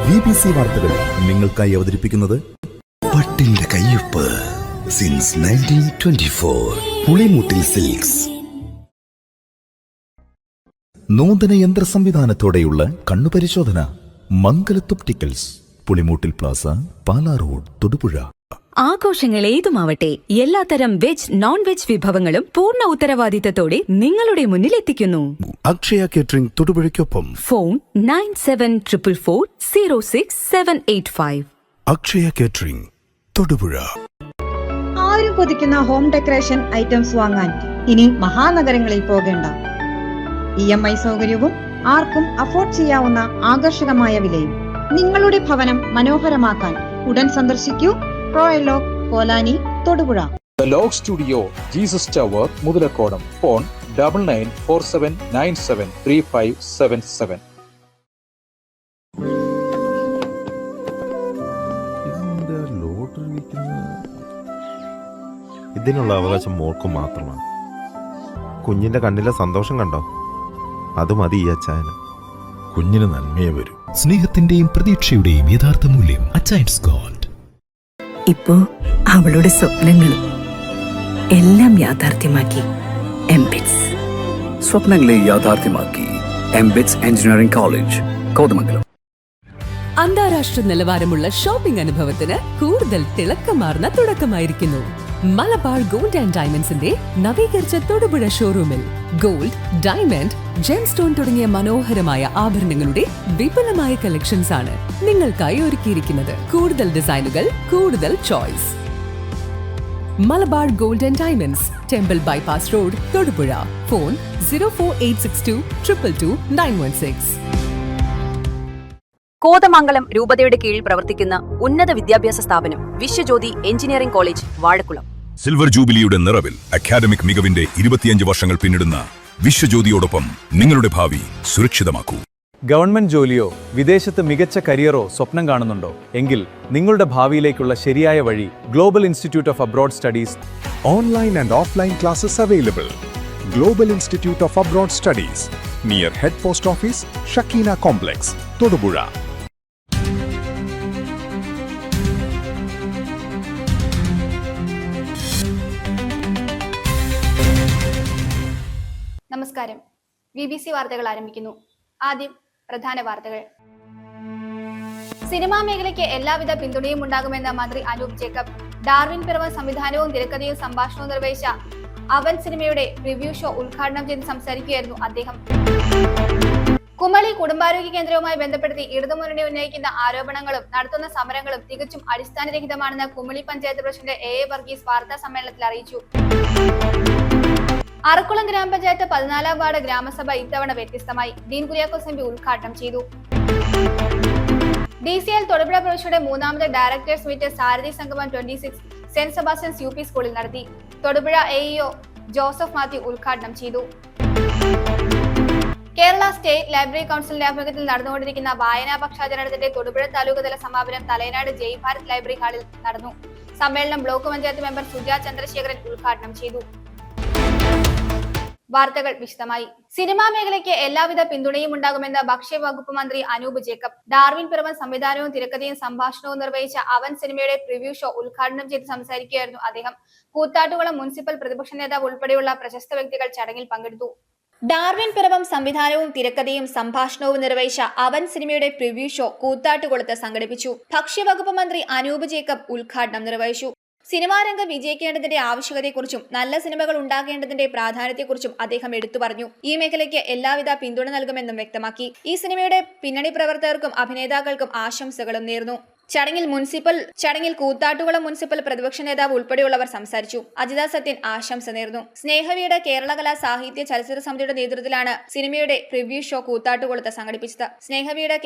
BBC വാർത്തകൾ നിങ്ങൾക്കായി അവതരിപ്പിക്കുന്നത് പട്ടിന്റെ കയ്യൊപ്പ് സിൻസ് 1924 പുളിമൂട്ടിൽ സിൽക്സ്. നൂതന യന്ത്ര സംവിധാനത്തോടെയുള്ള കണ്ണുപരിശോധന Mangalath opticals, Pulimoottil plaza, Pala road, Thodupuzha. ആഘോഷങ്ങൾ ഏതുമാവട്ടെ, എല്ലാത്തരം വെജ് നോൺ വെജ് വിഭവങ്ങളും പൂർണ്ണ ഉത്തരവാദിത്തത്തോടെ നിങ്ങളുടെ മുന്നിൽ എത്തിക്കുന്നു. അക്ഷയ കേറ്ററിംഗ് തൊടുപുഴയ്ക്കൊപ്പം. ഫോൺ 9744406785. അക്ഷയ കേറ്ററിംഗ് തൊടുപുഴ. ആരും കൊതിക്കുന്ന ഹോം ഡെക്കറേഷൻ ഐറ്റംസ് വാങ്ങാൻ ഇനി മഹാനഗരങ്ങളിൽ പോകേണ്ട. EMI സൗകര്യവും ആർക്കും അഫോർഡ് ചെയ്യാവുന്ന ആകർഷകമായ വിലയും. നിങ്ങളുടെ ഭവനം മനോഹരമാക്കാൻ ഉടൻ സന്ദർശിക്കൂ Royal Oak, Kolani, Thodupuzha. The Log Studio, Jesus Tower, Muthalakodam. Phone 9947973577. ഇതിനുള്ള അവകാശം മോൾക്ക് മാത്രമാണ്. കുഞ്ഞിന്റെ കണ്ണിലെ സന്തോഷം കണ്ടോ? അത് മതി ഈ അച്ചായന്. കുഞ്ഞിന് നന്മയെ വരും. സ്നേഹത്തിന്റെയും പ്രതീക്ഷയുടെയും യഥാർത്ഥ മൂല്യം അച്ചയൻസ് ഗോൾഡ്. ഇപ്പോ അവളുടെ സ്വപ്നങ്ങളും എല്ലാം യാഥാർത്ഥ്യമാക്കി എംബിറ്റ്സ്. സ്വപ്നങ്ങളെ യാഥാർത്ഥ്യമാക്കി എംബിറ്റ്സ് എഞ്ചിനീയറിംഗ് കോളേജ്, കോതമംഗലം. അന്താരാഷ്ട്ര നിലവാരമുള്ള ഷോപ്പിംഗ് അനുഭവത്തിന് കൂടുതൽ തിളക്കമാർന്ന തുടക്കമായിരിക്കുന്നു മലബാർ ഗോൾഡ് ആൻഡ് ഡയമണ്ട്സിന്റെ നവീകരിച്ച തൊടുപുഴ ഷോറൂമിൽ. ഗോൾഡ്, ഡയമണ്ട്, ജെം സ്റ്റോൺ തുടങ്ങിയ മനോഹരമായ ആഭരണങ്ങളുടെ വിപുലമായ കളക്ഷൻസ് ആണ് നിങ്ങൾക്കായി ഒരുക്കിയിരിക്കുന്നത്. കൂടുതൽ ഡിസൈനുകൾ, കൂടുതൽ choice. Malabar gold and diamonds, temple bypass road, Thodupuzha. Phone 04862222916. Kothamangalam രൂപതയുടെ കീഴിൽ പ്രവർത്തിക്കുന്ന ഉന്നത വിദ്യാഭ്യാസ സ്ഥാപനം Vishwajyothi engineering college, Vazhakulam. Silver ജൂബിലിയുടെ നിറവിൽ അക്കാദമിക് മികവിന്റെ 25 വർഷങ്ങൾ പിന്നിടുന്ന വിശ്വജ്യോതിയോടൊപ്പം നിങ്ങളുടെ ഭാവി സുരക്ഷിതമാക്കൂ. ഗവൺമെന്റ് ജോലിയോ വിദേശത്ത് മികച്ച കരിയറോ സ്വപ്നം കാണുന്നുണ്ടോ? എങ്കിൽ നിങ്ങളുടെ ഭാവിയിലേക്കുള്ള ശരിയായ വഴി global institute of abroad studies. Online and offline classes available. Global institute of abroad studies, near head post office, Shekinah complex, Thodupuzha. നമസ്കാരം. BBC വാർത്തകൾ ആരംഭിക്കുന്നു. ആദ്യം പ്രധാന വാർത്തകൾ. സിനിമാ മേഖലയ്ക്ക് എല്ലാവിധ പിന്തുണയും ഉണ്ടാകുമെന്ന് മന്ത്രി അനൂപ് ജേക്കബ്. ഡാർവിൻ പിറവം സംവിധാനവും തിരക്കഥയും സംഭാഷണവും നിർവഹിച്ച അവൻ സിനിമയുടെ റിവ്യൂ ഷോ ഉദ്ഘാടനം ചെയ്ത് സംസാരിക്കുകയായിരുന്നു അദ്ദേഹം. കുമളി കുടുംബാരോഗ്യ കേന്ദ്രവുമായി ബന്ധപ്പെടുത്തി ഇടതുമുന്നണി ഉന്നയിക്കുന്ന ആരോപണങ്ങളും നടത്തുന്ന സമരങ്ങളും തികച്ചും അടിസ്ഥാനരഹിതമാണെന്ന് കുമളി പഞ്ചായത്ത് പ്രസിഡന്റ് A. വർഗീസ് വാർത്താ സമ്മേളനത്തിൽ അറിയിച്ചു. അറക്കുളം ഗ്രാമപഞ്ചായത്ത് 14-ാം വാർഡ് ഗ്രാമസഭ ഇത്തവണ വ്യത്യസ്തമായി. ഡീൻ കുര്യാക്കോസ് MP ഉദ്ഘാടനം ചെയ്തു. DCL തൊടുപുഴ പ്രവിശ്യയുടെ 3ാമത് ഡയറക്ടേഴ്സ് മീറ്റ് സാരഥി സംഗമം 26 സെന്റ് സെബാസ്റ്റ്യൻസ് UP സ്കൂളിൽ നടത്തി. തൊടുപുഴ AEO ജോസഫ് മാത്യു ഉദ്ഘാടനം ചെയ്തു. കേരള സ്റ്റേറ്റ് ലൈബ്രറി കൗൺസിലിന്റെ ആഭിമുഖ്യത്തിൽ നടന്നുകൊണ്ടിരിക്കുന്ന വായനാ പക്ഷാചരണത്തിന്റെ തൊടുപുഴ താലൂക്ക് തല സമാപനം തലയനാട് ജയ് ഭാരത് ലൈബ്രറി ഹാളിൽ നടന്നു. സമ്മേളനം ബ്ലോക്ക് പഞ്ചായത്ത് മെമ്പർ സുജ ചന്ദ്രശേഖരൻ ഉദ്ഘാടനം ചെയ്തു. വാർത്തകൾ വിശദമായി. സിനിമാ മേഖലയ്ക്ക് എല്ലാവിധ പിന്തുണയും ഉണ്ടാകുമെന്ന് ഭക്ഷ്യവകുപ്പ് മന്ത്രി അനൂപ് ജേക്കബ്. ഡാർവിൻ പിറവം സംവിധാനവും തിരക്കഥയും സംഭാഷണവും നിർവഹിച്ച അവൻ സിനിമയുടെ പ്രിവ്യൂ ഷോ ഉദ്ഘാടനം ചെയ്ത് സംസാരിക്കുകയായിരുന്നു അദ്ദേഹം. കൂത്താട്ടുകുളം മുനിസിപ്പൽ പ്രതിപക്ഷ നേതാവ് ഉൾപ്പെടെയുള്ള പ്രശസ്ത വ്യക്തികൾ ചടങ്ങിൽ പങ്കെടുത്തു. ഡാർവിൻ പിറവം സംവിധാനവും തിരക്കഥയും സംഭാഷണവും നിർവഹിച്ച അവൻ സിനിമയുടെ പ്രിവ്യൂ ഷോ കൂത്താട്ടുകുളത്ത് സംഘടിപ്പിച്ചു. ഭക്ഷ്യവകുപ്പ് മന്ത്രി അനൂപ് ജേക്കബ് ഉദ്ഘാടനം നിർവഹിച്ചു. സിനിമാ രംഗം വിജയിക്കേണ്ടതിന്റെ ആവശ്യകതയെക്കുറിച്ചും നല്ല സിനിമകൾ ഉണ്ടാകേണ്ടതിന്റെ പ്രാധാന്യത്തെക്കുറിച്ചും അദ്ദേഹം എടുത്തു പറഞ്ഞു. ഈ മേഖലയ്ക്ക് എല്ലാവിധ പിന്തുണ നൽകുമെന്നും വ്യക്തമാക്കി. ഈ സിനിമയുടെ പിന്നണി പ്രവർത്തകർക്കും അഭിനേതാക്കൾക്കും ആശംസകളും നേർന്നു. ചടങ്ങിൽ കൂത്താട്ടുകുളം മുനിസിപ്പൽ പ്രതിപക്ഷ നേതാവ് ഉൾപ്പെടെയുള്ളവർ സംസാരിച്ചു. അജിത സത്യൻ ആശംസ നേർന്നു. സ്നേഹവീട് കേരള കലാ സാഹിത്യ ചലച്ചിത്ര സമിതിയുടെ നേതൃത്വത്തിലാണ് സിനിമയുടെ പ്രിവ്യൂ ഷോ കൂത്താട്ടുകുളത്ത് സംഘടിപ്പിച്ചത്. സ്നേഹവീട്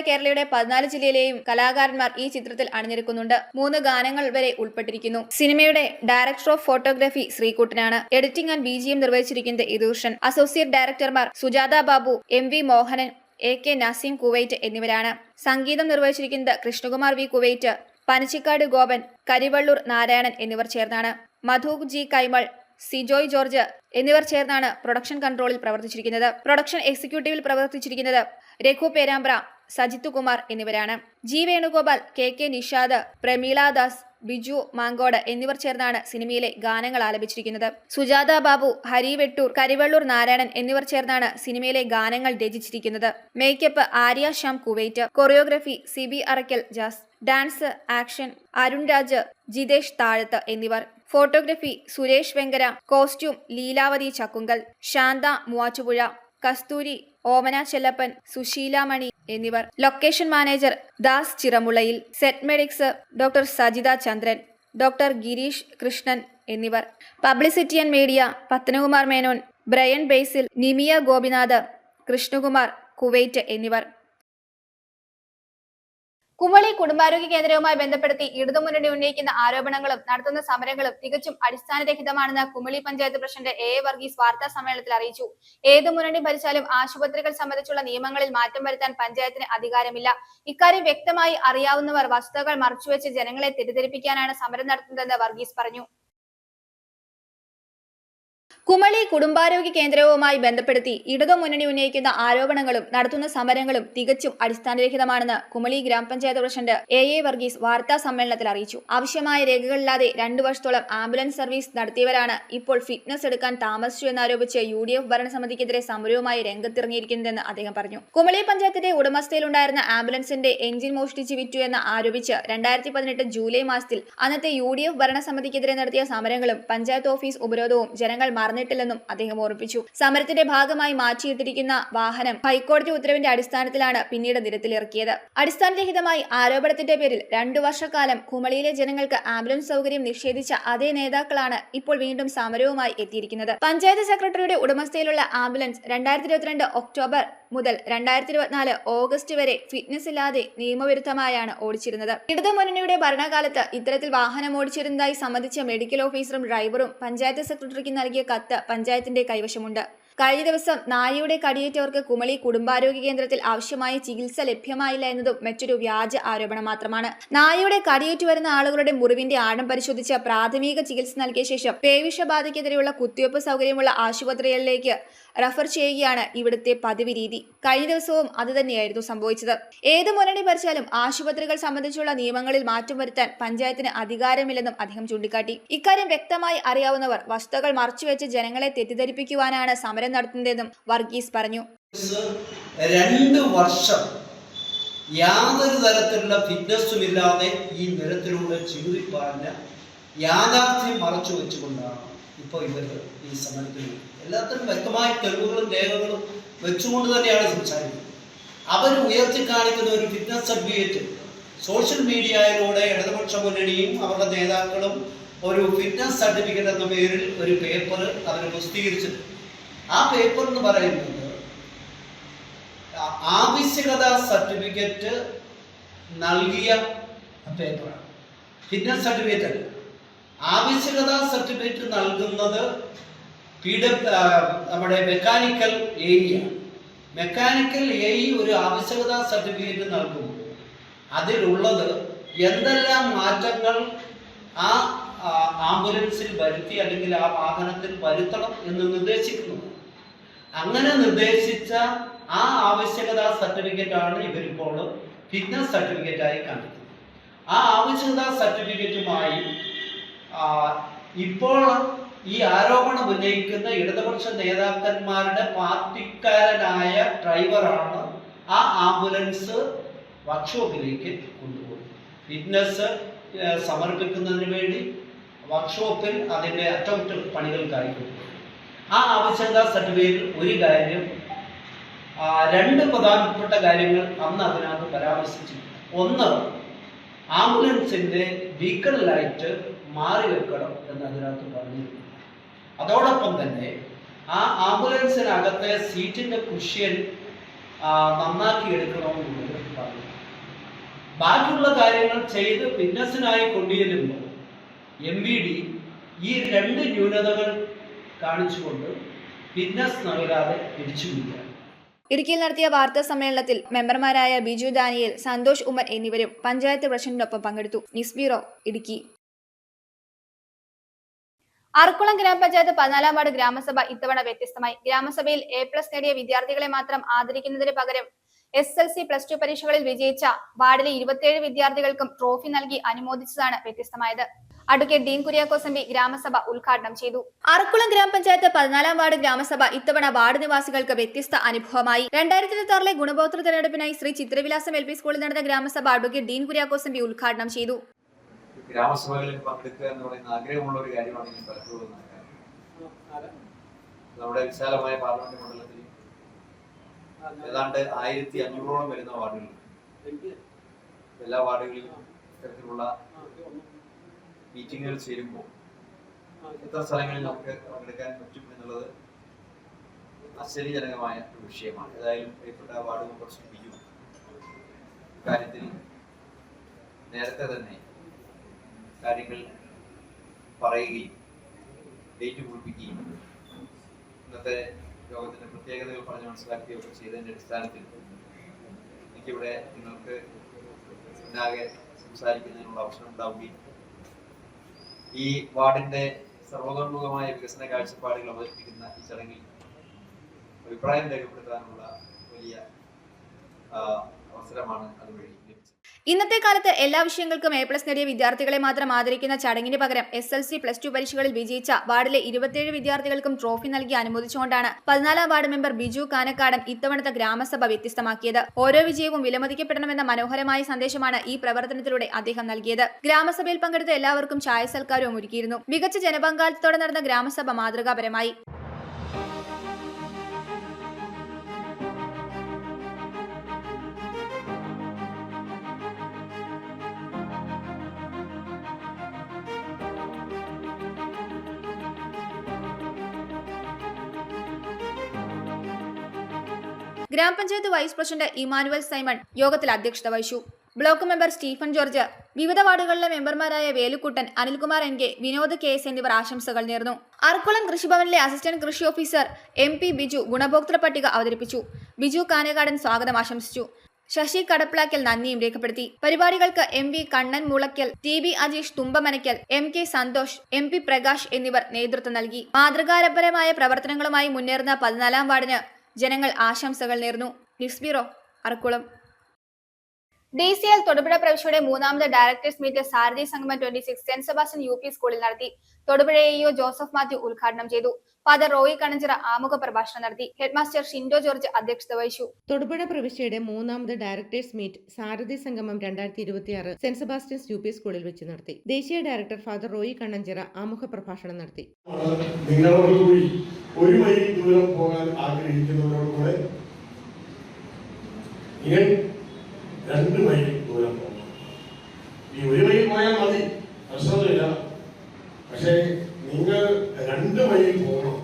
കേരളയുടെ 14 ജില്ലയിലെയും കലാകാരന്മാർ ഈ ചിത്രത്തിൽ അണിനിരക്കുന്നുണ്ട്. 3 ഗാനങ്ങൾ വരെ ഉൾപ്പെട്ടിരിക്കുന്നു. സിനിമയുടെ ഡയറക്ടർ ഓഫ് ഫോട്ടോഗ്രാഫി ശ്രീകുട്ടനാണ്. എഡിറ്റിംഗ് ആൻഡ് BGM നിർവഹിച്ചിരിക്കുന്നത് ഇദൂഷൻ. അസോസിയേറ്റ് ഡയറക്ടർമാർ Sujatha Babu, MV Mohanan, AK Naseem Kuwait എന്നിവരാണ്. സംഗീതം നിർവഹിച്ചിരിക്കുന്നത് കൃഷ്ണകുമാർ V കുവൈറ്റ്, പനച്ചിക്കാട് ഗോപൻ, കരിവള്ളൂർ നാരായണൻ എന്നിവർ ചേർന്നാണ്. മധു G കൈമൾ, സിജോയ് ജോർജ് എന്നിവർ ചേർന്നാണ് പ്രൊഡക്ഷൻ കൺട്രോളിൽ പ്രവർത്തിച്ചിരിക്കുന്നത്. പ്രൊഡക്ഷൻ എക്സിക്യൂട്ടീവിൽ പ്രവർത്തിച്ചിരിക്കുന്നത് രഘു പേരാമ്പ്ര, സജിത്ത് കുമാർ എന്നിവരാണ്. ജി വേണുഗോപാൽ, കെ നിഷാദ്, പ്രമീള ദാസ്, ബിജു മാങ്കോട് എന്നിവർ ചേർന്നാണ് സിനിമയിലെ ഗാനങ്ങൾ ആലപിച്ചിരിക്കുന്നത്. സുജാത ബാബു, ഹരി വെട്ടൂർ, കരിവള്ളൂർ നാരായണൻ എന്നിവർ ചേർന്നാണ് സിനിമയിലെ ഗാനങ്ങൾ രചിച്ചിരിക്കുന്നത്. Makeup Arya Shyam Kuwait, choreography Siby Arakkal Jas, dance action Arun Raj, Jithesh Thazhath എന്നിവർ, ഫോട്ടോഗ്രഫി സുരേഷ് വെങ്കര, കോസ്റ്റ്യൂം ലീലാവതി ചക്കുങ്കൽ, ശാന്ത മൂവാറ്റുപുഴ, കസ്തൂരി, ഓമന ചെല്ലപ്പൻ, സുശീലാമണി എന്നിവർ, location manager Das Chiramulayil, set medics doctor Sajitha Chandran, doctor Girish Krishnan എന്നിവർ, publicity and media Padmakumar Menon, Brian Basil, Nimiya Gopinath, Krishnakumar Kuwait എന്നിവർ. കുമളി കുടുംബാരോഗ്യ കേന്ദ്രവുമായി ബന്ധപ്പെടുത്തി ഇടതുമുന്നണി ഉന്നയിക്കുന്ന ആരോപണങ്ങളും നടത്തുന്ന സമരങ്ങളും തികച്ചും അടിസ്ഥാനരഹിതമാണെന്ന് കുമളി പഞ്ചായത്ത് പ്രസിഡന്റ് എ വർഗീസ് വാർത്താ സമ്മേളനത്തിൽ അറിയിച്ചു. ഏത് മുന്നണി ഭരിച്ചാലും ആശുപത്രികൾ സംബന്ധിച്ചുള്ള നിയമങ്ങളിൽ മാറ്റം വരുത്താൻ പഞ്ചായത്തിന് അധികാരമില്ല. ഇക്കാര്യം വ്യക്തമായി അറിയാവുന്നവർ വസ്തുതകൾ മറച്ചുവെച്ച് ജനങ്ങളെ തെറ്റിദ്ധരിപ്പിക്കാനാണ് സമരം നടത്തുന്നതെന്ന് വർഗീസ് പറഞ്ഞു. കുമളി കുടുംബാരോഗ്യ കേന്ദ്രവുമായി ബന്ധപ്പെടുത്തി ഇടതുമുന്നണി ഉന്നയിക്കുന്ന ആരോപണങ്ങളും നടത്തുന്ന സമരങ്ങളും തികച്ചും അടിസ്ഥാനരഹിതമാണെന്ന് കുമളി ഗ്രാമപഞ്ചായത്ത് പ്രസിഡന്റ് എ വർഗീസ് വാർത്താ സമ്മേളനത്തിൽ അറിയിച്ചു. ആവശ്യമായ രേഖകളില്ലാതെ 2 വർഷത്തോളം ആംബുലൻസ് സർവീസ് നടത്തിയവരാണ് ഇപ്പോൾ ഫിറ്റ്നസ് എടുക്കാൻ താമസിച്ചു എന്നാരോപിച്ച് UDF ഭരണസമിതിക്കെതിരെ സമരവുമായി രംഗത്തിറങ്ങിയിരിക്കുന്നതെന്ന് അദ്ദേഹം പറഞ്ഞു. കുമളി പഞ്ചായത്തിന്റെ ഉടമസ്ഥയിലുണ്ടായിരുന്ന ആംബുലൻസിന്റെ എഞ്ചിൻ മോഷ്ടിച്ച് വിറ്റു എന്ന് ആരോപിച്ച് 2018 ജൂലൈ മാസത്തിൽ അന്നത്തെ UDF ഭരണസമിതിക്കെതിരെ നടത്തിയ സമരങ്ങളും പഞ്ചായത്ത് ഓഫീസ് ഉപരോധവും ജനങ്ങൾ ില്ലെന്നും അദ്ദേഹം ഓർമ്മിപ്പിച്ചു. സമരത്തിന്റെ ഭാഗമായി മാറ്റിയിട്ടിരിക്കുന്ന വാഹനം ഹൈക്കോടതി ഉത്തരവിന്റെ അടിസ്ഥാനത്തിലാണ് പിന്നീട് നിരത്തിലിറക്കിയത്. അടിസ്ഥാനരഹിതമായി ആരോപണത്തിന്റെ പേരിൽ 2 വർഷക്കാലം കുമളിയിലെ ജനങ്ങൾക്ക് ആംബുലൻസ് സൗകര്യം നിഷേധിച്ച അതേ നേതാക്കളാണ് ഇപ്പോൾ വീണ്ടും സമരവുമായി എത്തിയിരിക്കുന്നത്. പഞ്ചായത്ത് സെക്രട്ടറിയുടെ ഉടമസ്ഥയിലുള്ള ആംബുലൻസ് 2022 ഒക്ടോബർ മുതൽ 2024 ഓഗസ്റ്റ് വരെ ഫിറ്റ്നസ് ഇല്ലാതെ നിയമവിരുദ്ധമായാണ് ഓടിച്ചിരുന്നത്. ഇടതുമുന്നണിയുടെ ഭരണകാലത്ത് ഇത്തരത്തിൽ വാഹനം ഓടിച്ചിരുന്നതായി സംബന്ധിച്ച മെഡിക്കൽ ഓഫീസറും ഡ്രൈവറും പഞ്ചായത്ത് സെക്രട്ടറിക്ക് നൽകിയ കത്ത് പഞ്ചായത്തിന്റെ കൈവശമുണ്ട്. കഴിഞ്ഞ ദിവസം നായയുടെ കടിയേറ്റവർക്ക് കുമളി കുടുംബാരോഗ്യ കേന്ദ്രത്തിൽ ആവശ്യമായ ചികിത്സ ലഭ്യമായില്ല എന്നതും മറ്റൊരു വ്യാജ ആരോപണം മാത്രമാണ്. നായയുടെ കടിയേറ്റു വരുന്ന ആളുകളുടെ മുറിവിന്റെ ആഴം പരിശോധിച്ച് പ്രാഥമിക ചികിത്സ നൽകിയ ശേഷം പേവിഷബാധയ്ക്കെതിരെയുള്ള കുത്തിവയ്പ് സൗകര്യമുള്ള ആശുപത്രികളിലേക്ക് റഫർ ചെയ്യുകയാണ് ഇവിടുത്തെ പതിവ് രീതി. കഴിഞ്ഞ ദിവസവും അതുതന്നെയായിരുന്നു സംഭവിച്ചത്. ഏത് മുന്നണി ഭരിച്ചാലും ആശുപത്രികൾ സംബന്ധിച്ചുള്ള നിയമങ്ങളിൽ മാറ്റം വരുത്താൻ പഞ്ചായത്തിന് അധികാരമില്ലെന്നും അദ്ദേഹം ചൂണ്ടിക്കാട്ടി. ഇക്കാര്യം വ്യക്തമായി അറിയാവുന്നവർ വസ്തുതകൾ മറച്ചുവെച്ച് ജനങ്ങളെ തെറ്റിദ്ധരിപ്പിക്കുവാനാണ് സമരം നടത്തുന്നതെന്നും വർഗീസ് പറഞ്ഞു. 2 വർഷം യാതൊരു തരത്തിലുള്ള ഫിറ്റ്നസ്സും ഇല്ലാതെ ഈ നിരത്തിലൂടെ ചിന്തിപ്പാഞ്ഞ യാഥാർത്ഥ്യം മറച്ചു വെച്ചുകൊണ്ടാണ് ഇപ്പോൾ ഇവർ ഈ സമരത്തിൽ എല്ലാത്തിനും വ്യക്തമായ തെളിവുകളും രേഖകളും വെച്ചുകൊണ്ട് തന്നെയാണ് സംസാരിക്കുന്നത്. അവർ ഉയർത്തി കാണിക്കുന്ന ഒരു ഫിറ്റ്നസ് സർട്ടിഫിക്കറ്റ് സോഷ്യൽ മീഡിയയിലൂടെ ഇടതുപക്ഷ മുന്നണിയും അവരുടെ നേതാക്കളും ഒരു ഫിറ്റ്നസ് സർട്ടിഫിക്കറ്റ് എന്ന പേരിൽ ഒരു പേപ്പർ അവർ പ്രസിദ്ധീകരിച്ചിട്ടുണ്ട്. ആ പേപ്പർ എന്ന് പറയുന്നത് ആവശ്യകതാ സർട്ടിഫിക്കറ്റ് നൽകിയ പേപ്പറാണ്. ഫിറ്റ്നസ് സർട്ടിഫിക്കറ്റ് അല്ല. ആവശ്യകതാ സർട്ടിഫിക്കറ്റ് നൽകുന്നത് നമ്മുടെ മെക്കാനിക്കൽ ഏരിയയാണ്. മെക്കാനിക്കൽ ഏരി ഒരു ആവശ്യകതാ സർട്ടിഫിക്കറ്റ് നൽകുമ്പോൾ അതിലുള്ളത് എന്തെല്ലാം മാറ്റങ്ങൾ ആ ആംബുലൻസിൽ വരുത്തി അല്ലെങ്കിൽ ആ വാഹനത്തിൽ വരുത്തണം എന്ന് നിർദ്ദേശിക്കുന്നു. അങ്ങനെ നിർദ്ദേശിച്ച ആ ആവശ്യകതാ സർട്ടിഫിക്കറ്റാണ് ഇവരിപ്പോൾ ഫിറ്റ്നസ് സർട്ടിഫിക്കറ്റായി കാണിക്കുന്നത്. ആ ആവശ്യകതാ സർട്ടിഫിക്കറ്റുമായി ഇപ്പോൾ ഈ ആരോപണം ഉന്നയിക്കുന്ന ഇടതുപക്ഷ നേതാക്കന്മാരുടെ പാർട്ടിക്കാരനായ ഡ്രൈവറാണ് ആ ആംബുലൻസ് വർക്ക്ഷോപ്പിലേക്ക് കൊണ്ടുപോയി ഫിറ്റ്നസ് സമർപ്പിക്കുന്നതിന് വേണ്ടി വർക്ക്ഷോപ്പിൽ അതിൻ്റെ അറ്റകുറ്റപ്പണികൾക്കായി കൊണ്ടുപോയി. ആ ആവശ്യകതാ സർട്ടിഫിക്കറ്റിൽ ഒരു കാര്യം 2 പ്രധാനപ്പെട്ട കാര്യങ്ങൾ അന്ന് അതിനകത്ത് പരാമർശിച്ചിട്ടുണ്ട്. ഒന്ന്, ആംബുലൻസിൻ്റെ ബീക്കൺ ലൈറ്റ് മാറി വെക്കണം എന്ന് അതിനകത്ത് പറഞ്ഞിരുന്നു. അതോടൊപ്പം തന്നെ ആ ആംബുലൻസിനകത്തെ സീറ്റിൻ്റെ കുഷ്യൻ നന്നാക്കി എടുക്കണമെന്നുള്ളത് പറഞ്ഞു. ബാക്കിയുള്ള കാര്യങ്ങൾ ചെയ്ത് ഫിറ്റ്നസിനായി കൊണ്ടുചെല്ലുമ്പോൾ MVD ഈ 2 ന്യൂനതകൾ കാണിച്ചുകൊണ്ട് ഫിറ്റ്നസ് നൽകാതെ പിരിച്ചുവിടുകയാണ്. ഇടുക്കിയിൽ നടത്തിയ വാർത്താ സമ്മേളനത്തിൽ മെമ്പർമാരായ ബിജു ദാനിയേൽ, സന്തോഷ് ഉമ്മൻ എന്നിവരും പഞ്ചായത്ത് പ്രസിഡന്റിനൊപ്പം പങ്കെടുത്തു. News bureau, Idukki. അറക്കുളം ഗ്രാമപഞ്ചായത്ത് 14-ാം വാർഡ് ഗ്രാമസഭ ഇത്തവണ വ്യത്യസ്തമായി. ഗ്രാമസഭയിൽ A+ നേടിയ വിദ്യാർത്ഥികളെ മാത്രം ആദരിക്കുന്നതിന് പകരം SLC+2 പരീക്ഷകളിൽ വിജയിച്ച വാർഡിലെ 27 വിദ്യാർത്ഥികൾക്കും ട്രോഫി നൽകി അനുമോദിച്ചതാണ് വ്യത്യസ്തമായത്. Advocate Dean Kuriakose M P ഗ്രാമസഭ ഉദ്ഘാടനം ചെയ്തു. അറക്കുളം ഗ്രാമപഞ്ചായത്ത് 14-ാം വാർഡ് ഗ്രാമസഭ ഇത്തവണ വാർഡ് നിവാസികൾക്ക് വ്യത്യസ്ത അനുഭവമായി. 2026 ഗുണഭോക്തൃ തെരഞ്ഞെടുപ്പിനായി ശ്രീ ചിത്രവിലാസം LP സ്കൂളിൽ നടന്ന ഗ്രാമസഭ advocate Dean Kuriakose M P ഉദ്ഘാടനം ചെയ്തു. ഗ്രാമസഭകളിൽ പങ്കെടുക്കുക എന്ന് പറയുന്ന ആഗ്രഹമുള്ള ഒരു കാര്യമാണെങ്കിൽ പലപ്പോഴും നമ്മുടെ വിശാലമായ പാർലമെന്റ് മണ്ഡലത്തിൽ ഏതാണ്ട് 1500ഓളം വരുന്ന വാർഡുകളുണ്ട്. എല്ലാ വാർഡുകളിലും ഇത്തരത്തിലുള്ള മീറ്റിങ്ങുകൾ ചേരുമ്പോൾ എത്ര സ്ഥലങ്ങളിൽ നമുക്ക് പങ്കെടുക്കാൻ പറ്റും എന്നുള്ളത് ആശ്ചര്യജനകമായ ഒരു വിഷയമാണ്. ഏതായാലും പ്രിയപ്പെട്ട വാർഡ് മെമ്പർ ശ്രീ ബിജു കാര്യത്തിൽ നേരത്തെ തന്നെ കാര്യങ്ങൾ പറയുകയും ഡേറ്റ് കുറിപ്പിക്കുകയും ഇന്നത്തെ യോഗത്തിന്റെ പ്രത്യേകതകൾ പറഞ്ഞ് മനസ്സിലാക്കുകയൊക്കെ ചെയ്തതിന്റെ അടിസ്ഥാനത്തിൽ എനിക്കിവിടെ നിങ്ങൾക്ക് മുന്നാകെ സംസാരിക്കുന്നതിനുള്ള അവസരം ഉണ്ടാവുകയും ഈ വാർഡിന്റെ സർവതോന്മുഖമായ വികസന കാഴ്ചപ്പാടുകൾ അവതരിപ്പിക്കുന്ന ഈ ചടങ്ങിൽ അഭിപ്രായം രേഖപ്പെടുത്താനുള്ള വലിയ അവസരമാണ് അതുവഴി ലഭിച്ചത്. ഇന്നത്തെ കാലത്ത് എല്ലാ വിഷയങ്ങൾക്കും A+ നേടിയ വിദ്യാർത്ഥികളെ മാത്രം ആദരിക്കുന്ന ചടങ്ങിന് പകരം SLC+2 പരീക്ഷകളിൽ വിജയിച്ച വാർഡിലെ 27 വിദ്യാർത്ഥികൾക്കും ട്രോഫി നൽകി അനുമോദിച്ചുകൊണ്ടാണ് 14-ാം വാർഡ് മെമ്പർ ബിജു കാനക്കാടൻ ഇത്തവണത്തെ ഗ്രാമസഭ വ്യത്യസ്തമാക്കിയത്. ഓരോ വിജയവും വിലമതിക്കപ്പെടണമെന്ന മനോഹരമായ സന്ദേശമാണ് ഈ പ്രവർത്തനത്തിലൂടെ അദ്ദേഹം നൽകിയത്. ഗ്രാമസഭയിൽ പങ്കെടുത്ത എല്ലാവർക്കും ചായ സൽക്കാരവും ഒരുക്കിയിരുന്നു. മികച്ച ജനപങ്കാളിത്തത്തോടെ നടന്ന ഗ്രാമസഭ മാതൃകാപരമായി. ഗ്രാമപഞ്ചായത്ത് വൈസ് പ്രസിഡന്റ് ഇമാനുവൽ സൈമൺ യോഗത്തിൽ അധ്യക്ഷത വഹിച്ചു. ബ്ലോക്ക് മെമ്പർ സ്റ്റീഫൻ ജോർജ്, വിവിധ വാർഡുകളിലെ മെമ്പർമാരായ വേലുക്കുട്ടൻ, അനിൽകുമാർ NK, വിനോദ് KS എന്നിവർ ആശംസകൾ നേർന്നു. അറക്കുളം കൃഷിഭവനിലെ അസിസ്റ്റന്റ് കൃഷി ഓഫീസർ MP ബിജു ഗുണഭോക്തൃ പട്ടിക അവതരിപ്പിച്ചു. ബിജു കാനകാടൻ സ്വാഗതം ആശംസിച്ചു. ശശി കടപ്ലാക്കൽ നന്ദിയും രേഖപ്പെടുത്തി. പരിപാടികൾക്ക് MV Kannan Mulakkal, TB Ajeesh തുമ്പമനയ്ക്കൽ, MK Santhosh, MP Prakash എന്നിവർ നേതൃത്വം നൽകി. മാതൃകാപരമായ പ്രവർത്തനങ്ങളുമായി മുന്നേറുന്ന 14-ാം വാർഡിന് ജനങ്ങൾ ആശംസകൾ നേർന്നു. News bureau, Arakkulam. DCL Thodupuzha പ്രവിശ്യയുടെ 3ാമത് ഡയറക്ടേഴ്സ് മീറ്റ് സാരഥി സംഗമം 26 സെന്റ് സെബാസ്റ്റ്യൻ UP സ്കൂളിൽ നടത്തി. തൊടുപുഴ AEO ജോസഫ് മാത്യു ഉദ്ഘാടനം ചെയ്തു. ഫാദർ റോയി കണഞ്ചിറ ആമുഖ പ്രഭാഷണം നടത്തി. ഹെഡ്മാസ്റ്റർ ഷിൻഡോ ജോർജ് അധ്യക്ഷത വഹിച്ചു. തൊടുപുഴ പ്രവിശ്യയുടെ 3ാമത് ഡയറക്ടേഴ്സ് മീറ്റ് സാരഥി സംഗമം 2026 സെന്റ് സെബാസ്റ്റ്യൻസ് UP സ്കൂളിൽ വെച്ച് നടത്തി. ദേശീയ ഡയറക്ടർ ഫാദർ റോയി കണ്ണഞ്ചിറ ആമുഖ പ്രഭാഷണം നടത്തി. നിങ്ങളോടുകൂടി ഒരു മൈൽ ദൂരം പോകാൻ ആഗ്രഹിക്കുന്നവരോടുകൂടെ നിങ്ങൾ 2 മൈൽ ദൂരം പോകണം. ഈ 1 മൈൽ പോയാൽ മതി, പ്രശ്നമൊന്നുമില്ല. പക്ഷേ നിങ്ങൾ 2 മൈൽ പോകണം.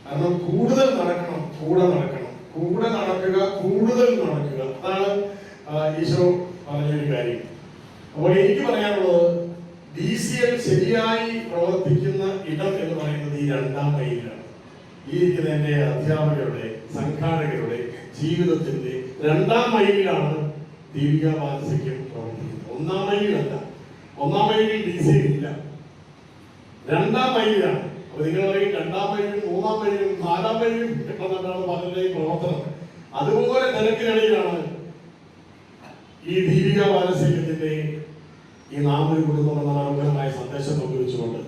കാരണം കൂടുതൽ നടക്കണം, കൂടെ നടക്കണം, കൂടെ നടക്കുക, കൂടുതൽ നടക്കുക. അതാണ് ഈശോ പറഞ്ഞൊരു കാര്യം. അപ്പോൾ എനിക്ക് പറയാനുള്ളത്, DCL ശരിയായി പ്രവർത്തിക്കുന്ന ഇടം എന്ന് പറയുന്നത് ഈ 2ാം മൈലിലാണ്. ഈ ഇരിക്കുന്ന എൻ്റെ അധ്യാപകരുടെ, സംഘാടകരുടെ ജീവിതത്തിന്റെ 2ാം മൈലിലാണ് ദീപിക മാനസികം പ്രവർത്തിക്കുന്നത്. 1ാം മൈലിലല്ല. 1ാം മൈലിൽ DCL ഇല്ല, 2ാം മൈലിലാണ്. അപ്പൊ നിങ്ങൾ പറയും 2ാം മൈലിലും 3ാം മൈലിലും 4ാം മൈലിലും കിട്ടുന്നതാണ് പലരുടെയും പ്രവർത്തനം. അതുപോലെ തിരക്കിനിടയിലാണ് ഈ ദീപിക മാനസികത്തിന്റെ ഈ നാമൊരു കുടുംബമെന്ന മനോഹരമായ സന്ദേശം പങ്കുവെച്ചുകൊണ്ട്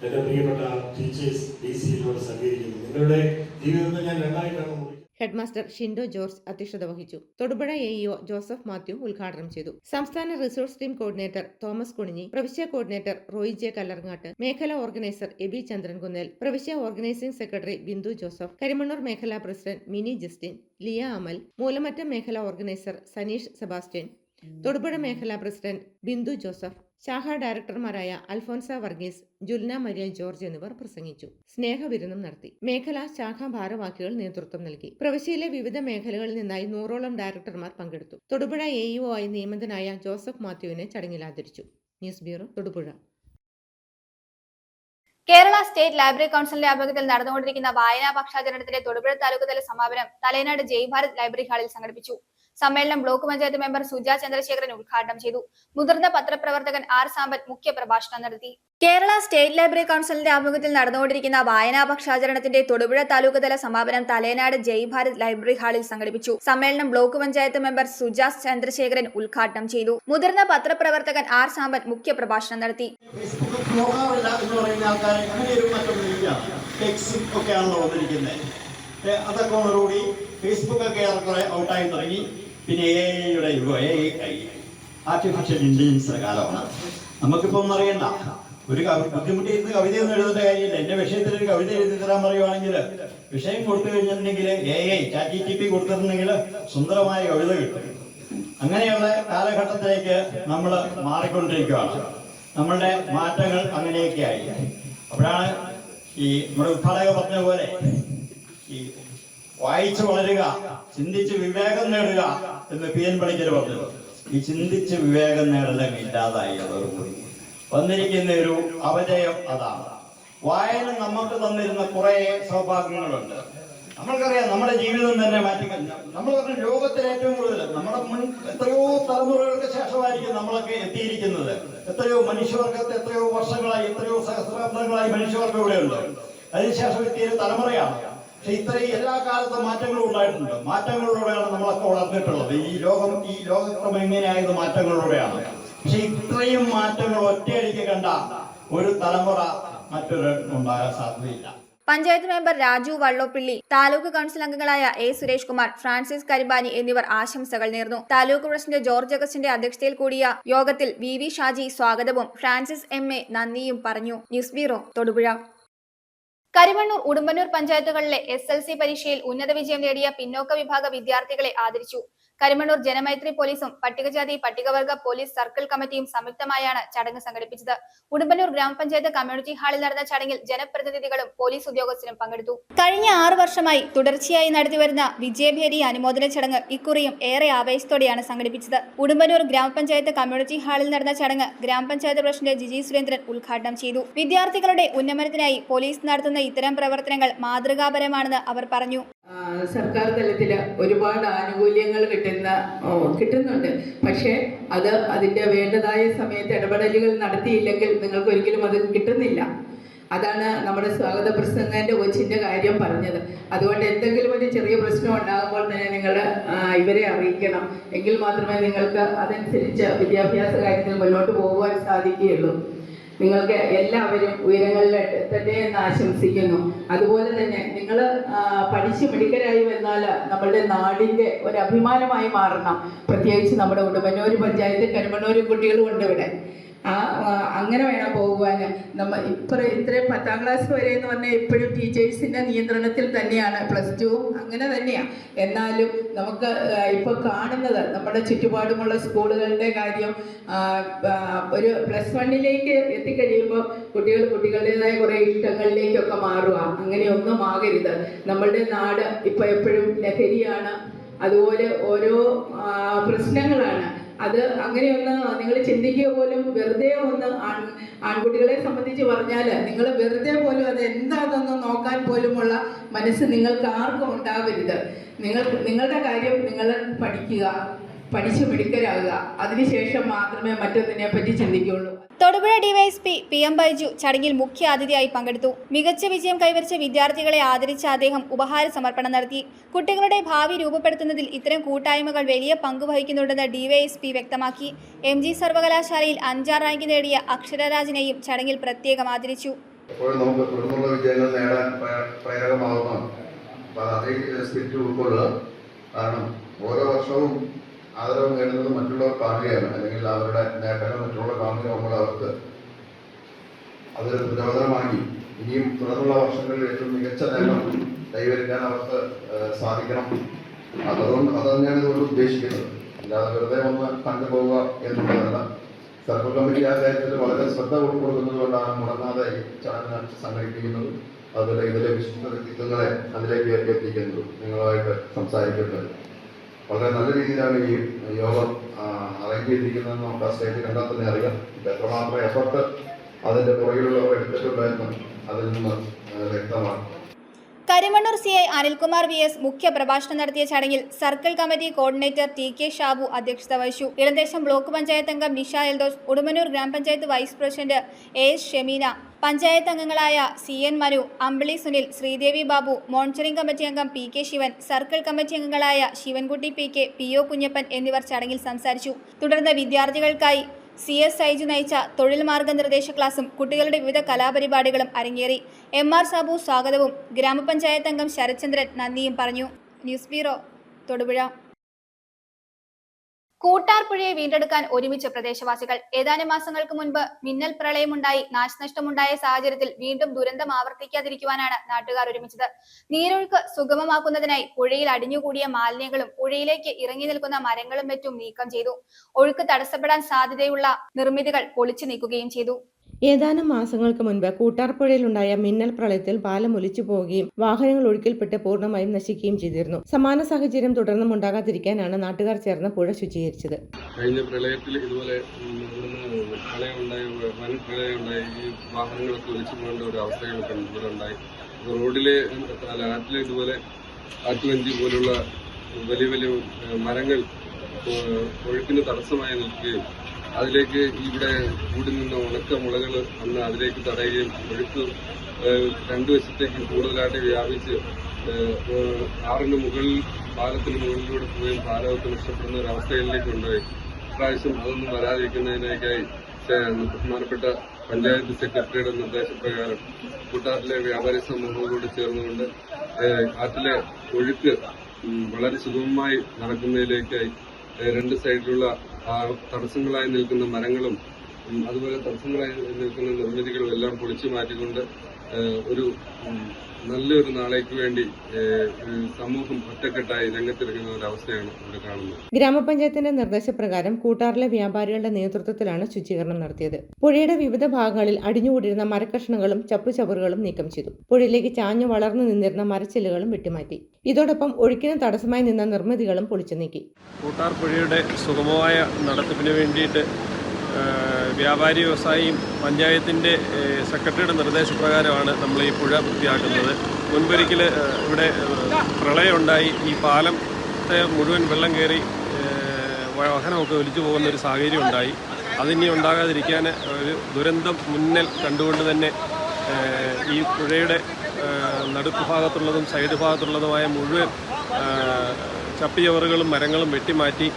എന്റെ പ്രിയപ്പെട്ട ടീച്ചേഴ്സ് DCLോട് സഹകരിക്കുന്നു. നിങ്ങളുടെ ജീവിതത്തെ ഞാൻ 2ആയിട്ടാണ് മുറിക്കുന്നത്. ഹെഡ്മാസ്റ്റർ ഷിൻഡോ ജോർജ് അധ്യക്ഷത വഹിച്ചു. തൊടുപുഴ AEO ജോസഫ് മാത്യു ഉദ്ഘാടനം ചെയ്തു. സംസ്ഥാന resource team coordinator Thomas Kuninji, പ്രവിശ്യ കോർഡിനേറ്റർ റോയി J കല്ലറങ്ങാട്ട്, മേഖലാ ഓർഗനൈസർ എബി ചന്ദ്രൻ കുന്നേൽ, പ്രവിശ്യ organising secretary Bindu Joseph, Karimannoor മേഖലാ പ്രസിഡന്റ് മിനി ജസ്റ്റിൻ, ലിയ അമൽ, മൂലമറ്റം മേഖലാ ഓർഗനൈസർ സനീഷ് സെബാസ്റ്റ്യൻ, തൊടുപുഴ മേഖലാ പ്രസിഡന്റ് ബിന്ദു ജോസഫ്, ശാഖ ഡയറക്ടർമാരായ അൽഫോൻസ വർഗീസ്, ജുൽന മരിയ ജോർജ് എന്നിവർ പ്രസംഗിച്ചു. സ്നേഹവിരുന്നും നടത്തി. മേഖലാ ശാഖാ ഭാരവാഹികൾ നേതൃത്വം നൽകി. പ്രവിശ്യയിലെ വിവിധ മേഖലകളിൽ നിന്നായി 100ഓളം ഡയറക്ടർമാർ പങ്കെടുത്തു. തൊടുപുഴ AEO ആയി നിയമിതനായ ജോസഫ് മാത്യുവിനെ ചടങ്ങിൽ ആദരിച്ചു. News bureau, Thodupuzha. Kerala state library കൗൺസിലിന്റെ ആഭിമുഖ്യത്തിൽ നടന്നുകൊണ്ടിരിക്കുന്ന വായനാ പക്ഷാചരണത്തിന്റെ തൊടുപുഴ താലൂക്ക് തല സമാപനം തലയനാട് ജയ് ഭാരത് ലൈബ്രറി ഹാളിൽ സംഘടിപ്പിച്ചു. സമ്മേളനം ബ്ലോക്ക് പഞ്ചായത്ത് മെമ്പർ സുജ ചന്ദ്രശേഖരൻ ഉദ്ഘാടനം ചെയ്തു. മുതിർന്ന പത്രപ്രവർത്തകൻ ആർ സാമ്പൻ മുഖ്യപ്രഭാഷണം നടത്തി. കേരള സ്റ്റേറ്റ് ലൈബ്രറി കൗൺസിലിന്റെ ആഭിമുഖ്യത്തിൽ നടന്നുകൊണ്ടിരിക്കുന്ന വായനാപക്ഷാചരണത്തിന്റെ തൊടുപുഴ താലൂക്ക് തല സമാപനം തലേനാട് ജയ് ഭാരത് ലൈബ്രറി ഹാളിൽ സംഘടിപ്പിച്ചു. സമ്മേളനം ബ്ലോക്ക് പഞ്ചായത്ത് മെമ്പർ സുജ ചന്ദ്രശേഖരൻ ഉദ്ഘാടനം ചെയ്തു. മുതിർന്ന പത്രപ്രവർത്തകൻ ആർ സാമ്പൻ മുഖ്യപ്രഭാഷണം നടത്തി. അതൊക്കെ ഫേസ്ബുക്ക് ഒക്കെ ഏറെക്കുറെ ഔട്ടായി തുടങ്ങി. പിന്നെ എഐയുടെ ആർട്ടിഫിഷ്യൽ ഇന്റലിജൻസിന്റെ കാലമാണ്. നമുക്കിപ്പം അറിയണ്ട, ഒരു ബുദ്ധിമുട്ടിയിരുന്ന് കവിതയൊന്നും എഴുതേണ്ട കാര്യമില്ല. എന്റെ വിഷയത്തിൽ ഒരു കവിത എഴുതി തരാൻ പറയുവാണെങ്കിൽ വിഷയം കൊടുത്തു കഴിഞ്ഞിട്ടുണ്ടെങ്കിൽ ChatGPT കൊടുത്തിട്ടുണ്ടെങ്കിൽ സുന്ദരമായ കവിത കിട്ടും. അങ്ങനെയുള്ള കാലഘട്ടത്തിലേക്ക് നമ്മൾ മാറിക്കൊണ്ടിരിക്കുകയാണ്. നമ്മളുടെ മാറ്റങ്ങൾ അങ്ങനെയൊക്കെയായി. അപ്പോഴാണ് ഈ നമ്മുടെ ഉദ്ഘാടക പറഞ്ഞ പോലെ ഈ വായിച്ചു വളരുക, ചിന്തിച്ച് വിവേകം നേടുക എന്ന് PN പണിക്കർ പറഞ്ഞത്. ഈ ചിന്തിച്ച് വിവേകം നേടലും ഇല്ലാതായി. അതോടുകൂടി വന്നിരിക്കുന്ന ഒരു അപജയം അതാണ്. വായന നമുക്ക് തന്നിരുന്ന കുറെ സൗഭാഗ്യങ്ങളുണ്ട്. നമ്മൾക്കറിയാം, നമ്മുടെ ജീവിതം തന്നെ മാറ്റിക്കഴിഞ്ഞു. നമ്മൾ പറഞ്ഞ ലോകത്തിൽ ഏറ്റവും കൂടുതൽ നമ്മുടെ മുൻ എത്രയോ തലമുറകൾക്ക് ശേഷമായിരിക്കും നമ്മളൊക്കെ എത്തിയിരിക്കുന്നത്. എത്രയോ മനുഷ്യവർഗത്തെ എത്രയോ വർഷങ്ങളായി, എത്രയോ സഹസ്രാബ്ദങ്ങളായി മനുഷ്യവർഗം ഇവിടെയുണ്ട്. അതിനുശേഷം എത്തിയൊരു തലമുറയാണ്. പക്ഷെ ഇത്രയും എല്ലാ കാലത്തും മാറ്റങ്ങളും ഉണ്ടായിട്ടുണ്ട്. മാറ്റങ്ങളിലൂടെയാണ് നമ്മളൊക്കെ വളർന്നിട്ടുള്ളത്. ഈ ലോകക്രമം എങ്ങനെയായത് മാറ്റങ്ങളിലൂടെയാണ്. പക്ഷെ ഇത്രയും മാറ്റങ്ങൾ ഒറ്റയടിക്ക് കണ്ട ഒരു തലമുറ മറ്റൊരു ഉണ്ടാകാൻ സാധ്യതയില്ല. പഞ്ചായത്ത് മെമ്പർ രാജു വള്ളോപ്പിള്ളി, താലൂക്ക് കൌൺസിൽ അംഗങ്ങളായ A. സുരേഷ് കുമാർ, ഫ്രാൻസിസ് കരിമ്പാനി എന്നിവർ ആശംസകൾ നേർന്നു. താലൂക്ക് പ്രസിഡന്റ് ജോർജ് അഗസ്റ്റിന്റെ അധ്യക്ഷതയിൽ കൂടിയ യോഗത്തിൽ VV ഷാജി സ്വാഗതവും ഫ്രാൻസിസ് MA നന്ദിയും പറഞ്ഞു. News bureau, Thodupuzha. കരിമണ്ണൂർ, ഉടുമ്പന്നൂർ പഞ്ചായത്തുകളിലെ SLC പരീക്ഷയിൽ ഉന്നത വിജയം നേടിയ പിന്നോക്ക വിഭാഗ വിദ്യാർത്ഥികളെ ആദരിച്ചു. കരിമണ്ണൂർ ജനമൈത്രി പോലീസും പട്ടികജാതി പട്ടികവർഗ പോലീസ് സർക്കിൾ കമ്മിറ്റിയും സംയുക്തമായാണ് ചടങ്ങ് സംഘടിപ്പിച്ചത്. ഉടുമ്പന്നൂർ ഗ്രാമപഞ്ചായത്ത് കമ്മ്യൂണിറ്റി ഹാളിൽ നടന്ന ചടങ്ങിൽ ജനപ്രതിനിധികളും പോലീസ് ഉദ്യോഗസ്ഥരും പങ്കെടുത്തു. കഴിഞ്ഞ 6 വർഷമായി തുടർച്ചയായി നടത്തിവരുന്ന വിജയഭേരി അനുമോദന ചടങ്ങ് ഇക്കുറിയും ഏറെ ആവേശത്തോടെയാണ് സംഘടിപ്പിച്ചത്. ഉടുമ്പന്നൂർ ഗ്രാമപഞ്ചായത്ത് കമ്മ്യൂണിറ്റി ഹാളിൽ നടന്ന ചടങ്ങ് ഗ്രാമപഞ്ചായത്ത് പ്രസിഡന്റ് ജിജി സുരേന്ദ്രൻ ഉദ്ഘാടനം ചെയ്തു. വിദ്യാർത്ഥികളുടെ ഉന്നമനത്തിനായി പോലീസ് നടത്തുന്ന ഇത്തരം പ്രവർത്തനങ്ങൾ മാതൃകാപരമാണെന്ന് അവർ പറഞ്ഞു. സർക്കാർ തലത്തിൽ ഒരുപാട് ആനുകൂല്യങ്ങൾ കിട്ടുന്നുണ്ട്. പക്ഷേ അതിൻ്റെ വേണ്ടതായ സമയത്ത് ഇടപെടലുകൾ നടത്തിയില്ലെങ്കിൽ നിങ്ങൾക്ക് ഒരിക്കലും അത് കിട്ടുന്നില്ല. അതാണ് നമ്മുടെ സ്വാഗത പ്രസംഗന്റെ കൊച്ചിൻ്റെ കാര്യം പറഞ്ഞത്. അതുകൊണ്ട് എന്തെങ്കിലും ഒരു ചെറിയ പ്രശ്നം ഉണ്ടാകുമ്പോൾ തന്നെ നിങ്ങൾ ഇവരെ അറിയിക്കണം. എങ്കിൽ മാത്രമേ നിങ്ങൾക്ക് അതനുസരിച്ച് വിദ്യാഭ്യാസ കാര്യത്തിൽ മുന്നോട്ട് പോകുവാൻ സാധിക്കുകയുള്ളൂ. നിങ്ങൾക്ക് എല്ലാവരും ഉയരങ്ങളിൽ എത്തട്ടെ എന്ന് ആശംസിക്കുന്നു. അതുപോലെ തന്നെ നിങ്ങൾ പഠിച്ച് മിടുക്കരായി വന്നാൽ നമ്മളുടെ നാടിൻ്റെ ഒരു അഭിമാനമായി മാറണം. പ്രത്യേകിച്ച് നമ്മുടെ ഉടുമ്പന്നൂർ പഞ്ചായത്ത് കരിമണ്ണൂർ കുട്ടികളും ഉണ്ട് ഇവിടെ. അങ്ങനെ വേണം പോകുവാൻ. ഇത്രയും 10ാം ക്ലാസ് വരെ എന്ന് പറഞ്ഞാൽ എപ്പോഴും ടീച്ചേഴ്സിൻ്റെ നിയന്ത്രണത്തിൽ തന്നെയാണ്. +2 അങ്ങനെ തന്നെയാണ്. എന്നാലും നമുക്ക് ഇപ്പോൾ കാണുന്നത് നമ്മുടെ ചുറ്റുപാടുമുള്ള സ്കൂളുകളുടെ കാര്യം, ഒരു +1ലേക്ക് എത്തിക്കഴിയുമ്പോൾ കുട്ടികളുടേതായ കുറേ ഇഷ്ടങ്ങളിലേക്കൊക്കെ മാറുക. അങ്ങനെയൊന്നും ആകരുത്. നമ്മളുടെ നാട് ഇപ്പോൾ എപ്പോഴും ലഹരിയാണ്, അതുപോലെ ഓരോ പ്രശ്നങ്ങളാണ്. അത് അങ്ങനെയൊന്ന് നിങ്ങൾ ചിന്തിക്കുക പോലും, വെറുതെ ഒന്ന് ആൺകുട്ടികളെ സംബന്ധിച്ച് പറഞ്ഞാൽ നിങ്ങൾ വെറുതെ പോലും അത് എന്താണെന്ന് നോക്കാൻ പോലുമുള്ള മനസ്സ് നിങ്ങൾക്ക് ആർക്കും ഉണ്ടാവരുത്. നിങ്ങളുടെ കാര്യം നിങ്ങൾ പഠിച്ച് മിടുക്കരാകുക. അതിനുശേഷം മാത്രമേ മറ്റൊന്നിനെ പറ്റി ചിന്തിക്കുകയുള്ളൂ. തൊടുപുഴ ഡിവൈഎസ്പി PM ബൈജു ചടങ്ങിൽ മുഖ്യ അതിഥിയായി പങ്കെടുത്തു. മികച്ച വിജയം കൈവരിച്ച വിദ്യാർത്ഥികളെ ആദരിച്ച അദ്ദേഹം ഉപഹാര സമർപ്പണം നടത്തി. കുട്ടികളുടെ ഭാവി രൂപപ്പെടുത്തുന്നതിൽ ഇത്തരം കൂട്ടായ്മകൾ വലിയ പങ്ക് വഹിക്കുന്നുണ്ടെന്ന് DYSP വ്യക്തമാക്കി. MG സർവകലാശാലയിൽ 5ാം റാങ്ക് നേടിയ അക്ഷരരാജിനെയും ചടങ്ങിൽ പ്രത്യേകം ആദരിച്ചു. നമുക്ക് തുടർന്നുള്ള വിജയങ്ങൾ നേടാൻ പ്രേരകമാകുന്ന കാരണം ഓരോ വർഷവും ആദരവ് നേടുന്നത് മറ്റുള്ളവർ കാണുകയാണ്, അല്ലെങ്കിൽ അവരുടെ നേട്ടങ്ങൾ മറ്റുള്ളവർ കാണുകയോ നമ്മൾ അവർക്ക് അതൊരു പ്രചോദനമാക്കി ഇനിയും തുടർന്നുള്ള വർഷങ്ങളിൽ ഏറ്റവും മികച്ച നേട്ടം കൈവരിക്കാൻ അവർക്ക് സാധിക്കണം. അത് തന്നെയാണ് ഇതുകൊണ്ട് ഉദ്ദേശിക്കുന്നത്. അല്ലാതെ വെറുതെ ഒന്ന് കണ്ടുപോവുക എന്നുള്ളതല്ല. സർക്കിൾ കമ്മിറ്റി ആ കാര്യത്തിൽ വളരെ ശ്രദ്ധ കൊടുക്കുന്നത് കൊണ്ടാണ് മുടങ്ങാതെ ഈ ചടങ്ങ് സംഘടിപ്പിക്കുന്നത്. അതുപോലെ ഇതിലെ വിശിഷ്ട വ്യക്തിത്വങ്ങളെ അതിലേക്ക് എത്തിക്കുന്നത്, നിങ്ങളുമായിട്ട് സംസാരിക്കുന്നത്. വളരെ നല്ല രീതിയിലാണ് ഈ യോഗം അറേഞ്ച് ചെയ്തിരിക്കുന്നതെന്ന് നമുക്ക് ആ സ്റ്റേജിൽ കണ്ടാൽ തന്നെ അറിയാം. എത്രമാത്രം എഫർട്ട് അതിൻ്റെ പുറകിലുള്ളവർ എടുത്തിട്ടുണ്ടായിരുന്നു അതിൽ നിന്ന് വ്യക്തമാണ്. കരിമണ്ണൂർ CI അനിൽകുമാർ VS മുഖ്യ പ്രഭാഷണം നടത്തിയ ചടങ്ങിൽ circle committee coordinator TK Shabu അധ്യക്ഷത വഹിച്ചു. ഇളന്തേശം ബ്ലോക്ക് പഞ്ചായത്ത് അംഗം നിഷ എൽദോസ്, ഉടുമ്പന്നൂർ ഗ്രാമപഞ്ചായത്ത് vice president AS Shemeena, panchayat അംഗങ്ങളായ CN Manu, Ambili Sunil, Sreedevi Babu, monitoring committee അംഗം PK ശിവൻ, സർക്കിൾ കമ്മിറ്റി അംഗങ്ങളായ ശിവൻകുട്ടി PK, PO കുഞ്ഞപ്പൻ എന്നിവർ ചടങ്ങിൽ സംസാരിച്ചു. തുടർന്ന് വിദ്യാർത്ഥികൾക്കായി CS സൈജു നയിച്ച തൊഴിൽ മാർഗനിർദ്ദേശ ക്ലാസും കുട്ടികളുടെ വിവിധ കലാപരിപാടികളും അരങ്ങേറി. MR സാബു സ്വാഗതവും ഗ്രാമപഞ്ചായത്ത് അംഗം ശരത്ചന്ദ്രൻ നന്ദിയും പറഞ്ഞു. News bureau, Thodupuzha. കൂട്ടാർപ്പുഴയെ വീണ്ടെടുക്കാൻ ഒരുമിച്ച് പ്രദേശവാസികൾ. ഏതാനും മാസങ്ങൾക്ക് മുൻപ് മിന്നൽ പ്രളയമുണ്ടായി നാശനഷ്ടമുണ്ടായ സാഹചര്യത്തിൽ വീണ്ടും ദുരന്തം ആവർത്തിക്കാതിരിക്കുവാനാണ് നാട്ടുകാർ ഒരുമിച്ചത്. നീരൊഴുക്ക് സുഗമമാക്കുന്നതിനായി പുഴയിൽ അടിഞ്ഞുകൂടിയ മാലിന്യങ്ങളും പുഴയിലേക്ക് ഇറങ്ങി നിൽക്കുന്ന മരങ്ങളും മറ്റും നീക്കം ചെയ്തു. ഒഴുക്ക് തടസ്സപ്പെടാൻ സാധ്യതയുള്ള നിർമ്മിതികൾ പൊളിച്ചു നീക്കുകയും ചെയ്തു. ഏതാനും മാസങ്ങൾക്ക് മുൻപ് കൂട്ടാർപ്പുഴയിലുണ്ടായ മിന്നൽ പ്രളയത്തിൽ പാലം ഒലിച്ചു പോവുകയും വാഹനങ്ങൾ ഒഴുക്കിൽപ്പെട്ട് പൂർണ്ണമായും നശിക്കുകയും ചെയ്തിരുന്നു. സമാന സാഹചര്യം തുടർന്നും ഉണ്ടാകാതിരിക്കാനാണ് നാട്ടുകാർ ചേർന്ന് പുഴ ശുചീകരിച്ചത്. കഴിഞ്ഞ പ്രളയത്തിൽ ഇതുപോലെ വൻ പ്രളയമുണ്ടായി, ഈ വാഹനങ്ങളൊക്കെ ഒലിച്ചു പോകേണ്ട ഒരു അവസ്ഥകളൊക്കെ ഇവിടെ ഉണ്ടായി. റോഡിലെ ആറ്റിലെ ഇതുപോലെ ആറ്റുവഞ്ചി പോലുള്ള വലിയ വലിയ മരങ്ങൾ ഒഴുക്കിന് തടസ്സമായി നിൽക്കുകയും അതിലേക്ക് ഇവിടെ കൂടി നിന്ന ഉണക്ക മുളകൾ അന്ന് അതിലേക്ക് തടയുകയും ഒഴുക്ക് രണ്ടു വശത്തേക്കും കൂടുതലായിട്ട് വ്യാപിച്ച് ആറിന് മുകളിൽ പാലത്തിന് മുകളിലൂടെ പോവുകയും പാലമൊക്കെ നഷ്ടപ്പെടുന്ന ഒരു അവസ്ഥയിലേക്ക് ഉണ്ടായി. ഇപ്രാവശ്യം അതൊന്നും വരാതിരിക്കുന്നതിനേക്കായി ബഹുമാനപ്പെട്ട പഞ്ചായത്ത് സെക്രട്ടറിയുടെ നിർദ്ദേശപ്രകാരം കൂട്ടാറിലെ വ്യാപാരി സമൂഹങ്ങളോട് ചേർന്നുകൊണ്ട് ആറ്റിലെ ഒഴുക്ക് വളരെ സുഗമമായി നടക്കുന്നതിലേക്കായി രണ്ട് സൈഡിലുള്ള തടസ്സങ്ങളായി നിൽക്കുന്ന മരങ്ങളും അതുപോലെ തടസ്സങ്ങളായി നിൽക്കുന്ന നിർമ്മിതികളും എല്ലാം പൊളിച്ചു മാറ്റിക്കൊണ്ട് ഒരു നല്ലൊരു നാളേക്ക് വേണ്ടി സമൂഹം ഒറ്റക്കെട്ടായി രംഗത്തിറങ്ങുന്ന ഒരു അവസ്ഥയാണ് ഇവിടെ കാണുന്നത്. ഗ്രാമപഞ്ചായത്തിന്റെ നിർദ്ദേശപ്രകാരം കൂട്ടാറിലെ വ്യാപാരികളുടെ നേതൃത്വത്തിലാണ് ശുചീകരണം നടത്തിയത്. പുഴയുടെ വിവിധ ഭാഗങ്ങളിൽ അടിഞ്ഞുകൂടിയിരുന്ന മരക്കഷ്ണങ്ങളും ചപ്പുചവറുകളും നീക്കം ചെയ്തു. പുഴയിലേക്ക് ചാഞ്ഞു വളർന്നു നിന്നിരുന്ന മരച്ചില്ലുകളും വെട്ടിമാറ്റി. ഇതോടൊപ്പം ഒഴുക്കിന് തടസ്സമായി നിന്ന നിർമ്മിതികളും പൊളിച്ചു നീക്കി. കൂട്ടാർ പുഴയുടെ സുഗമമായ നടത്തിപ്പിന് വേണ്ടിയിട്ട് വ്യാപാരി വ്യവസായിയും പഞ്ചായത്തിൻ്റെ സെക്രട്ടറിയുടെ നിർദ്ദേശപ്രകാരമാണ് നമ്മൾ ഈ പുഴ വൃത്തിയാക്കുന്നത്. മുൻപൊരിക്കൽ ഇവിടെ പ്രളയമുണ്ടായി, ഈ പാലത്തെ മുഴുവൻ വെള്ളം കയറി വാഹനമൊക്കെ ഒലിച്ചു പോകുന്ന ഒരു സാഹചര്യം ഉണ്ടായി. അതിനി ഉണ്ടാകാതിരിക്കാൻ ഒരു ദുരന്തം മുന്നിൽ കണ്ടുകൊണ്ട് തന്നെ ഈ പുഴയുടെ നടുക്ക് ഭാഗത്തുള്ളതും സൈഡ് ഭാഗത്തുള്ളതുമായ മുഴുവൻ ചപ്പിചവറുകളും മരങ്ങളും വെട്ടിമാറ്റി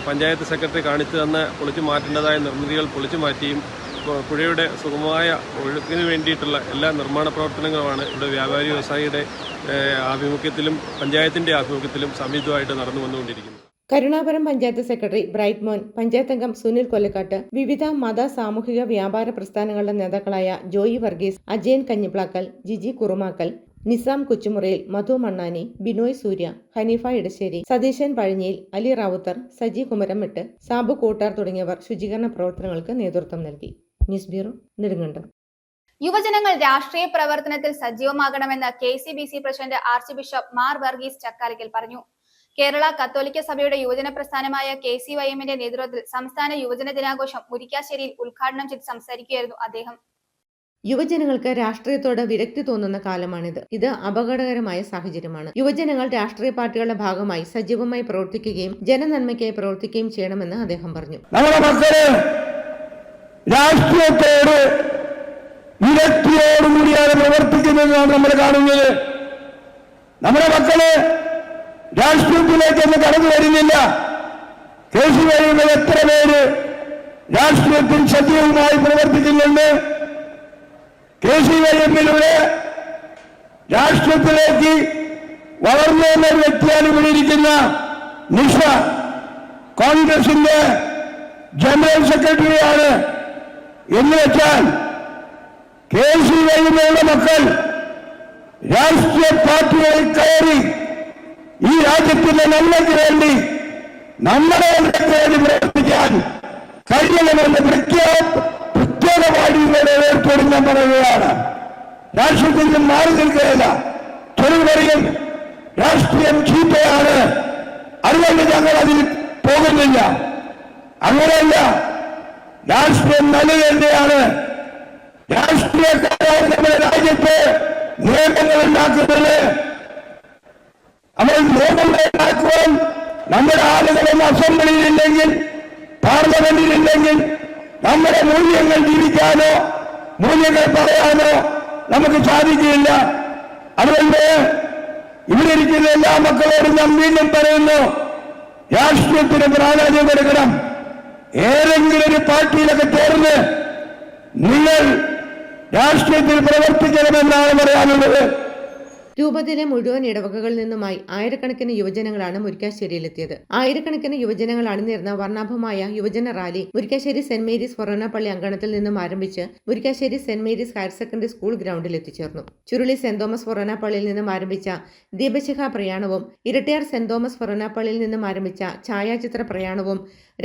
പഞ്ചായത്ത് സെക്രട്ടറി കാണിച്ചു തന്ന പൊളിച്ചു മാറ്റേണ്ടതായ നിർമ്മിതികൾ പൊളിച്ചു മാറ്റിയും പുഴയുടെ സുഗമമായ ഒഴുക്കിന് വേണ്ടിയിട്ടുള്ള എല്ലാ നിർമ്മാണ പ്രവർത്തനങ്ങളുമാണ് ഇവിടെ വ്യാപാരി വ്യവസായിയുടെ ആഭിമുഖ്യത്തിലും പഞ്ചായത്തിൻ്റെ ആഭിമുഖ്യത്തിലും സംയുക്തമായിട്ട് നടന്നു വന്നുകൊണ്ടിരിക്കുന്നത്. കരുണാപുരം പഞ്ചായത്ത് സെക്രട്ടറി ബ്രൈറ്റ് മോൻ, പഞ്ചായത്ത് അംഗം സുനിൽ കൊല്ലക്കാട്ട്, വിവിധ മത സാമൂഹിക വ്യാപാര പ്രസ്ഥാനങ്ങളുടെ നേതാക്കളായ ജോയി വർഗീസ്, അജയൻ കഞ്ഞിപ്ലാക്കൽ, ജിജി കുറുമാക്കൽ, നിസാം കുച്ചുമുറയിൽ, മധു മണ്ണാനി, ബിനോയ് സൂര്യ, ഹനീഫ ഇടശ്ശേരി, സതീശൻ പഴഞ്ഞിയിൽ, അലി റാവുത്തർ, സജി കുമരംമെട്ട്, സാബു കൂട്ടാർ തുടങ്ങിയവർ ശുചീകരണ പ്രവർത്തനങ്ങൾക്ക് നേതൃത്വം നൽകി. News bureau, Nedumkandam. യുവജനങ്ങൾ രാഷ്ട്രീയ പ്രവർത്തനത്തിൽ സജീവമാകണമെന്ന് KCBC president arch bishop Mar Varghese Chakkalakkal പറഞ്ഞു. കേരള കത്തോലിക്ക സഭയുടെ യുവജന പ്രസ്ഥാനമായ KCYM-ന്റെ നേതൃത്വത്തിൽ സംസ്ഥാന യുവജന ദിനാഘോഷം മുരിക്കാശ്ശേരിയിൽ ഉദ്ഘാടനം ചെയ്ത് സംസാരിക്കുകയായിരുന്നു അദ്ദേഹം. യുവജനങ്ങൾക്ക് രാഷ്ട്രീയത്തോട് വിരക്തി തോന്നുന്ന കാലമാണിത്. ഇത് അപകടകരമായ സാഹചര്യമാണ്. യുവജനങ്ങൾ രാഷ്ട്രീയ പാർട്ടികളുടെ ഭാഗമായി സജീവമായി പ്രവർത്തിക്കുകയും ജനനന്മയ്ക്കായി പ്രവർത്തിക്കുകയും ചെയ്യണമെന്ന് അദ്ദേഹം പറഞ്ഞു. നമ്മുടെ മക്കള് രാഷ്ട്രീയത്തോട് വിരക്തിയോടുകൂടിയാണ് പ്രവർത്തിക്കുന്നതെന്നാണ് നമ്മൾ കാണുന്നത്. നമ്മുടെ മക്കള് രാഷ്ട്രീയത്തിലേക്കൊന്നും കടന്നു വരുന്നില്ല. KCYM എത്ര പേര് രാഷ്ട്രീയത്തിൽ സജീവമായി പ്രവർത്തിക്കുന്നുണ്ട്? KCYM-ലൂടെ രാഷ്ട്രീയത്തിലേക്ക് വളർന്നു വന്ന ഒരു വ്യക്തിയാണ് ഇവിടെ ഇരിക്കുന്ന നിഷ. കോൺഗ്രസിന്റെ ജനറൽ സെക്രട്ടറിയാണ്. എന്ന് വെച്ചാൽ KCYM-യുടെ മക്കൾ രാഷ്ട്രീയ പാർട്ടികളിൽ കയറി ഈ രാജ്യത്തിന്റെ നന്മയ്ക്ക് വേണ്ടി നമ്മുടെ വേണ്ടി പ്രവർത്തിക്കാൻ കഴിയണമെന്ന് പ്രത്യേകമായി ഏർപ്പെടുന്ന പറയുകയാണ്. രാഷ്ട്രീയത്തിൽ നിന്നും മാറി നിൽക്കുകയില്ല. തൊഴിൽ പറയും രാഷ്ട്രീയം ചീത്തയാണ്, അതുകൊണ്ട് ഞങ്ങൾ അതിൽ പോകുന്നില്ല. അങ്ങനെയല്ല, രാഷ്ട്രീയം നല്ലത് തന്നെയാണ്. രാഷ്ട്രീയക്കാരായ നമ്മുടെ രാജ്യത്ത് നിയമങ്ങൾ ഉണ്ടാക്കുന്നത്. അവർ നിയമങ്ങൾ ഉണ്ടാക്കുവാൻ നമ്മുടെ ആളുകളും അസംബ്ലിയിലില്ലെങ്കിൽ പാർലമെന്റിലില്ലെങ്കിൽ നമ്മുടെ മൂല്യങ്ങൾ ജീവിക്കാനോ മൂല്യങ്ങൾ പറയാനോ നമുക്ക് സാധിക്കില്ല. അതുകൊണ്ട് ഇവിടെ ഇരിക്കുന്ന എല്ലാ മക്കളോടും ഞാൻ വീണ്ടും പറയുന്നു, രാഷ്ട്രീയത്തിന് പ്രാധാന്യം കൊടുക്കണം. ഏതെങ്കിലും ഒരു പാർട്ടിയിലൊക്കെ ചേർന്ന് നിങ്ങൾ രാഷ്ട്രീയത്തിൽ പ്രവർത്തിക്കണമെന്നാണ് പറയാനുള്ളത്. രൂപതയിലെ മുഴുവൻ ഇടവകകളിൽ നിന്നുമായി ആയിരക്കണക്കിന് യുവജനങ്ങളാണ് മുരിക്കാശ്ശേരിയിലെത്തിയത്. ആയിരക്കണക്കിന് യുവജനങ്ങൾ അണിനിരുന്ന വർണ്ണാഭമായ യുവജന rally Murikkassery saint Mary's forane പള്ളി അങ്കണത്തിൽ നിന്നും ആരംഭിച്ച് Murikkassery saint Mary's higher secondary school ഗ്രൗണ്ടിൽ എത്തിച്ചേർന്നു. ചുരുളി സെന്റ് തോമസ് ഫൊറോന പള്ളിയിൽ നിന്നും ആരംഭിച്ച ദീപശിഖ പ്രയാണവും ഇരട്ടിയാർ സെന്റ് തോമസ് ഫൊറോന പള്ളിയിൽ നിന്നും ആരംഭിച്ച ഛായാചിത്ര പ്രയാണവും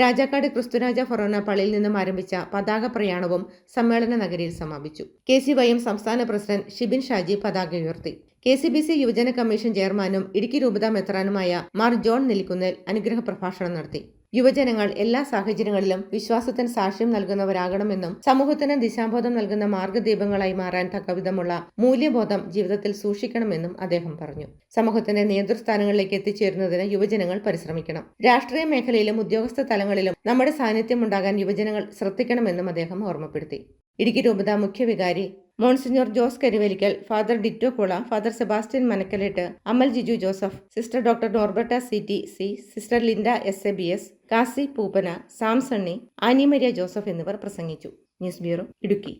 രാജാക്കാട് ക്രിസ്തുരാജ ഫൊറോന പള്ളിയിൽ നിന്നും ആരംഭിച്ച പതാക പ്രയാണവും സമ്മേളന നഗരിയിൽ സമാപിച്ചു. KCYM സംസ്ഥാന പ്രസിഡന്റ് ഷിബിൻ ഷാജി പതാക ഉയർത്തി. KCBC യുവജന കമ്മീഷൻ ചെയർമാനും ഇടുക്കി രൂപത മെത്രാനുമായ മാർ ജോൺ നെല്ലിക്കുന്നേൽ അനുഗ്രഹ പ്രഭാഷണം നടത്തി. യുവജനങ്ങൾ എല്ലാ സാഹചര്യങ്ങളിലും വിശ്വാസത്തിന് സാക്ഷ്യം നൽകുന്നവരാകണമെന്നും സമൂഹത്തിന് ദിശാബോധം നൽകുന്ന മാർഗദീപങ്ങളായി മാറാൻ തക്കവിധമുള്ള മൂല്യബോധം ജീവിതത്തിൽ സൂക്ഷിക്കണമെന്നും അദ്ദേഹം പറഞ്ഞു. സമൂഹത്തിന്റെ നേതൃസ്ഥാനങ്ങളിലേക്ക് എത്തിച്ചേരുന്നതിന് യുവജനങ്ങൾ പരിശ്രമിക്കണം. രാഷ്ട്രീയ മേഖലയിലും ഉദ്യോഗസ്ഥ തലങ്ങളിലും നമ്മുടെ സാന്നിധ്യം ഉണ്ടാകാൻ യുവജനങ്ങൾ ശ്രദ്ധിക്കണമെന്നും അദ്ദേഹം ഓർമ്മപ്പെടുത്തി. ഇടുക്കി രൂപത മുഖ്യ വികാരി Monsignor Jose Karivelikkal, father Ditto Kula, father Sebastian Manakkalett, Amal Jiju Joseph, sister doctor Norberta CTC, sister Linda SABS, Kasi Pooppana, Samsunny, Annie Maria Joseph എന്നിവർ പ്രസംഗിച്ചു. News bureau, Idukki.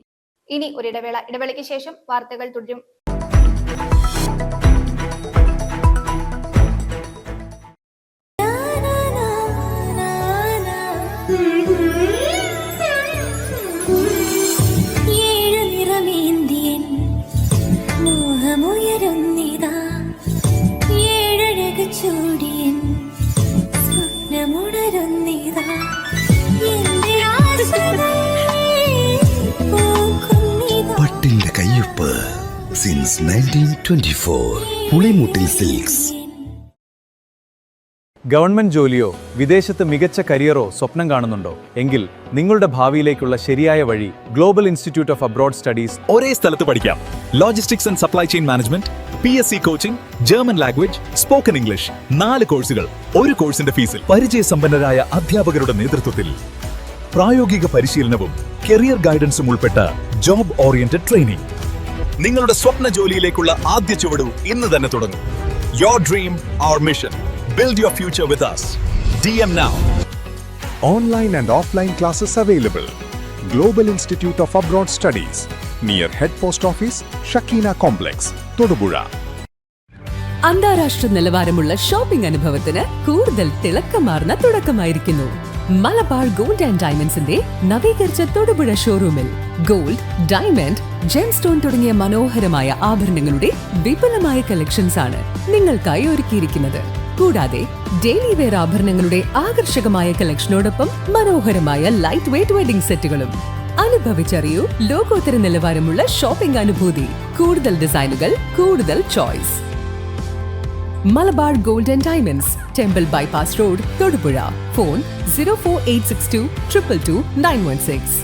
ഇനി ഒരു ഇടവേളയ്ക്ക് ശേഷം വാർത്തകൾ തുടരും. പട്ടിന്റെ കയ്യൊപ്പ് സിൻസ് 1924 പുളിമുട്ടിൽ സിൽക്സ്. ഗവൺമെന്റ് ജോലിയോ വിദേശത്ത് മികച്ച കരിയറോ സ്വപ്നം കാണുന്നുണ്ടോ? എങ്കിൽ നിങ്ങളുടെ ഭാവിയിലേക്കുള്ള ശരിയായ വഴി global institute of abroad studies. ഒരേ സ്ഥലത്ത് പഠിക്കാം. Logistics and supply chain management, PSC coaching, German language, spoken English, 4 കോഴ്സുകൾ ഒരു കോഴ്സിന്റെ ഫീസിൽ. പരിചയസമ്പന്നരായ അധ്യാപകരുടെ നേതൃത്വത്തിൽ പ്രായോഗിക പരിശീലനവും കരിയർ ഗൈഡൻസും ഉൾപ്പെട്ട ജോബ് ഓറിയന്റഡ് ട്രെയിനിങ്. നിങ്ങളുടെ സ്വപ്ന ജോലിയിലേക്കുള്ള ആദ്യ ചുവട് ഇന്ന് തന്നെ തുടങ്ങും. Your dream, our mission. Build your future with us. DM now. Online and offline classes available. Global Institute of Abroad Studies, near Head Post Office, Shakina Complex, Todupuzha. അന്താരാഷ്ട്ര നിലവാരമുള്ള shopping അനുഭവത്തിന് കൂടുതൽ തിളക്കമാർന്ന തുടക്കമായിരിക്കുന്നു. മലബാർ ഗോൾഡ് ആൻഡ് ഡയമണ്ട്സിന്റെ നവീകരിച്ച തൊടുപുഴ ഷോറൂമിൽ gold, diamond, gemstone തുടങ്ങിയ മനോഹരമായ ആഭരണങ്ങളുടെ വിപുലമായ collections ആണ് നിങ്ങൾക്കായി ഒരുക്കിയിരിക്കുന്നത്. കൂടാതെ ഡെയിലി വെയർ ആഭരണങ്ങളുടെ ആകർഷകമായ കളക്ഷനോടൊപ്പം മനോഹരമായ ലൈറ്റ് വെയ്റ്റ് വെഡിംഗ് സെറ്റുകളും. അനുഭവിച്ചറിയൂ ലോകോത്തര നിലവാരമുള്ള ഷോപ്പിംഗ് അനുഭൂതി. കൂടുതൽ ഡിസൈനുകൾ, കൂടുതൽ choice. Malabar gold and diamonds, temple bypass road, Thodupuzha. Phone 04862 222 916.